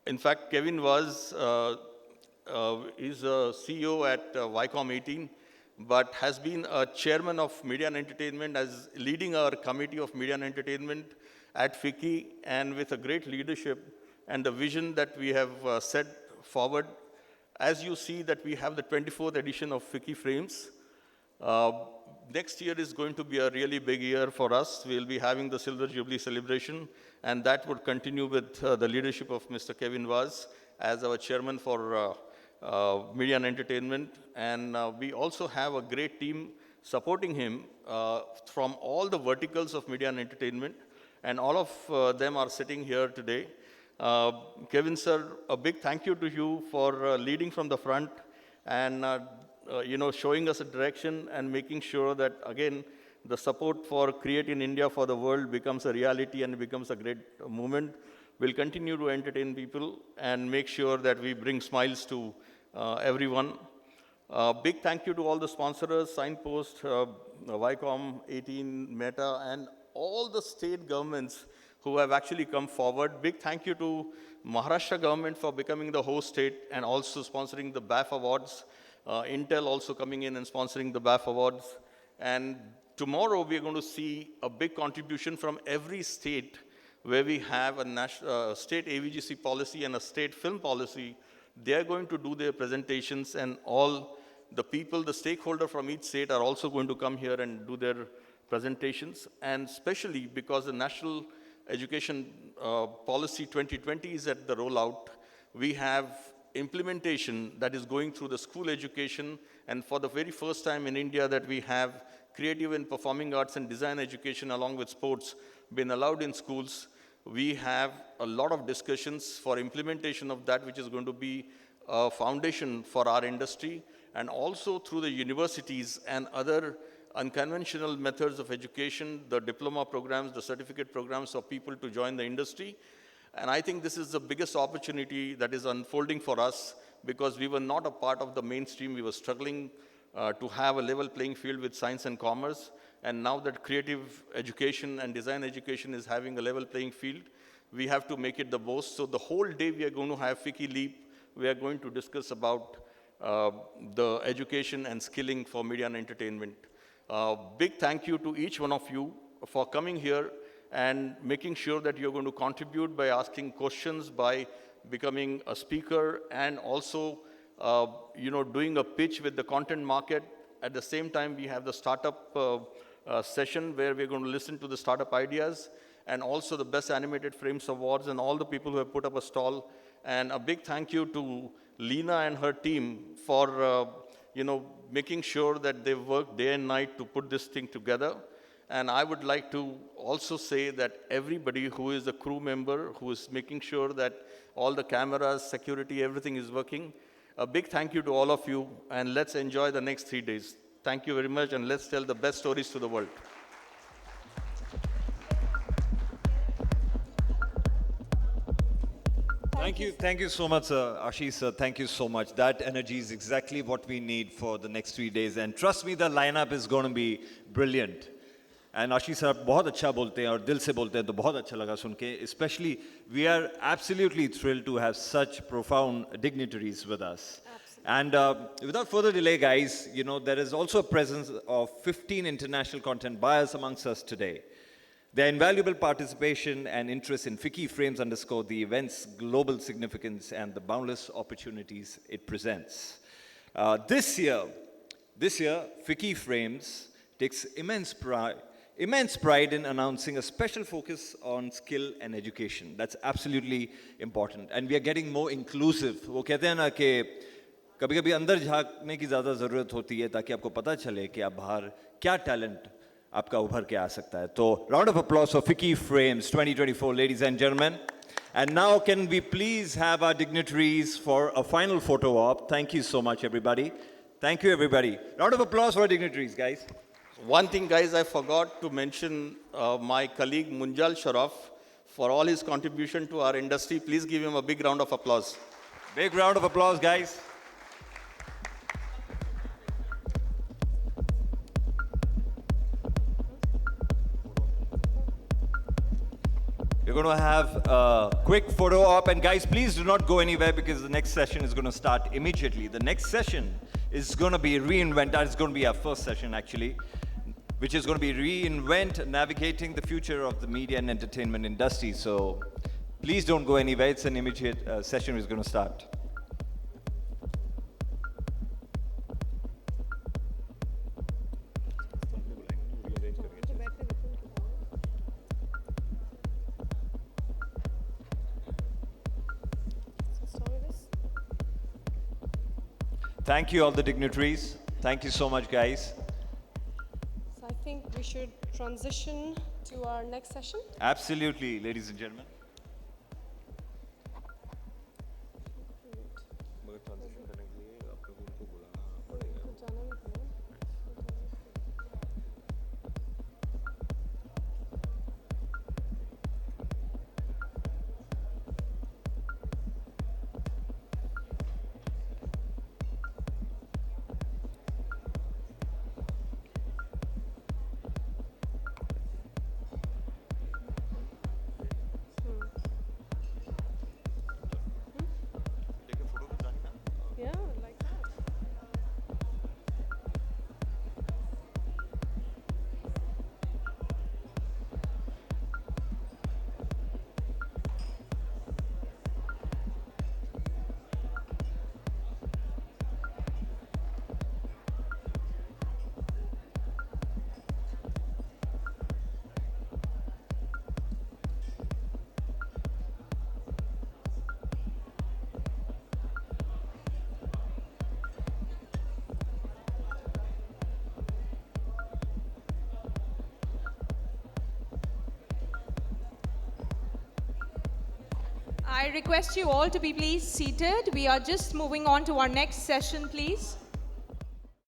In fact, Kevin is a CEO at Viacom 18, but has been a chairman of Media and Entertainment, as leading our committee of Media and Entertainment at FICCI, and with a great leadership and the vision that we have set forward. As you see that we have the 24th edition of FICCI Frames. Next year is going to be a really big year for us. We'll be having the Silver Jubilee celebration, and that would continue with the leadership of Mr. Kevin Vaz as our chairman for Media and Entertainment. And we also have a great team supporting him from all the verticals of Media and Entertainment, and all of them are sitting here today. Kevin sir, a big thank you to you for leading from the front and showing us a direction and making sure that, again, the support for Create in India for the World becomes a reality and becomes a great movement. We'll continue to entertain people and make sure that we bring smiles to everyone. Big thank you to all the sponsors, Signpost, Viacom 18, Meta, and all the state governments who have actually come forward. Big thank you to Maharashtra government for becoming the host state and also sponsoring the BAF Awards. Intel also coming in and sponsoring the BAF Awards. And tomorrow we are going to see a big contribution from every state where we have a state AVGC policy and a state film policy. They are going to do their presentations, and all the people, the stakeholder from each state are also going to come here and do their presentations. And especially because the National Education Policy 2020 is at the rollout, we have implementation that is going through the school education, and for the very first time in India that we have creative and performing arts and design education along with sports been allowed in schools. We have a lot of discussions for implementation of that, which is going to be a foundation for our industry, and also through the universities and other unconventional methods of education, the diploma programs, the certificate programs for people to join the industry. And I think this is the biggest opportunity that is unfolding for us, because we were not a part of the mainstream. We were struggling to have a level playing field with science and commerce. And now that creative education and design education is having a level playing field, we have to make it the most. So the whole day we are going to have FICCI Leap. We are going to discuss about the education and skilling for media and entertainment. Big thank you to each one of you for coming here and making sure that you're going to contribute by asking questions, by becoming a speaker, and also doing a pitch with the content market. At the same time, we have the startup session where we're going to listen to the startup ideas, and also the Best Animated Frames Awards, and all the people who have put up a stall. And a big thank you to Leena and her team for making sure that they work day and night to put this thing together. And I would like to also say that everybody who is a crew member, who is making sure that all the cameras, security, everything is working, a big thank you to all of you, and let's enjoy the next 3 days. Thank you very much, and let's tell the best stories to the world. Thank you so much, Ashish, sir. Thank you so much. That energy is exactly what we need for the next 3 days. And trust me, the lineup is going to be brilliant. And Ashish sir बहुत अच्छा बोलते हैं और दिल से बोलते हैं, तो बहुत अच्छा लगा सुन के. Especially, we are absolutely thrilled to have such profound dignitaries with us. And without further delay, guys, there is also a presence of 15 international content buyers amongst us today. Their invaluable participation and interest in FICCI Frames underscore the event's global significance and the boundless opportunities it presents. This year, FICCI Frames takes immense pride in announcing a special focus on skill and education. That's absolutely important. And we are getting more inclusive. वो कहते हैं ना कि कभी-कभी अंदर झांकने की ज़्यादा ज़रूरत होती है ताकि आपको पता चले कि आप बाहर क्या टैलेंट आपका उभर के आ सकता है. तो round of applause for FICCI Frames 2024, ladies and gentlemen. And now can we please have our dignitaries for a final photo op? Thank you so much, everybody. Thank you, everybody. Round of applause for our dignitaries, guys. One thing, guys, I forgot to mention my colleague Munjal Sharaf for all his contribution to our industry. Please give him a big round of applause. Big round of applause, guys. We're going to have a quick photo op, and guys, please do not go anywhere because the next session is going to start immediately. The next session is going to be Reinvent. It's going to be our first session, actually, which is going to be Reinvent, Navigating the Future of the Media and Entertainment Industry. So please don't go anywhere. It's an immediate session is going to start. Thank you, all the dignitaries. Thank you so much, guys. So I think we should transition to our next session. Absolutely, ladies and gentlemen. I request you all to be please seated. We are just moving on to our next session, please.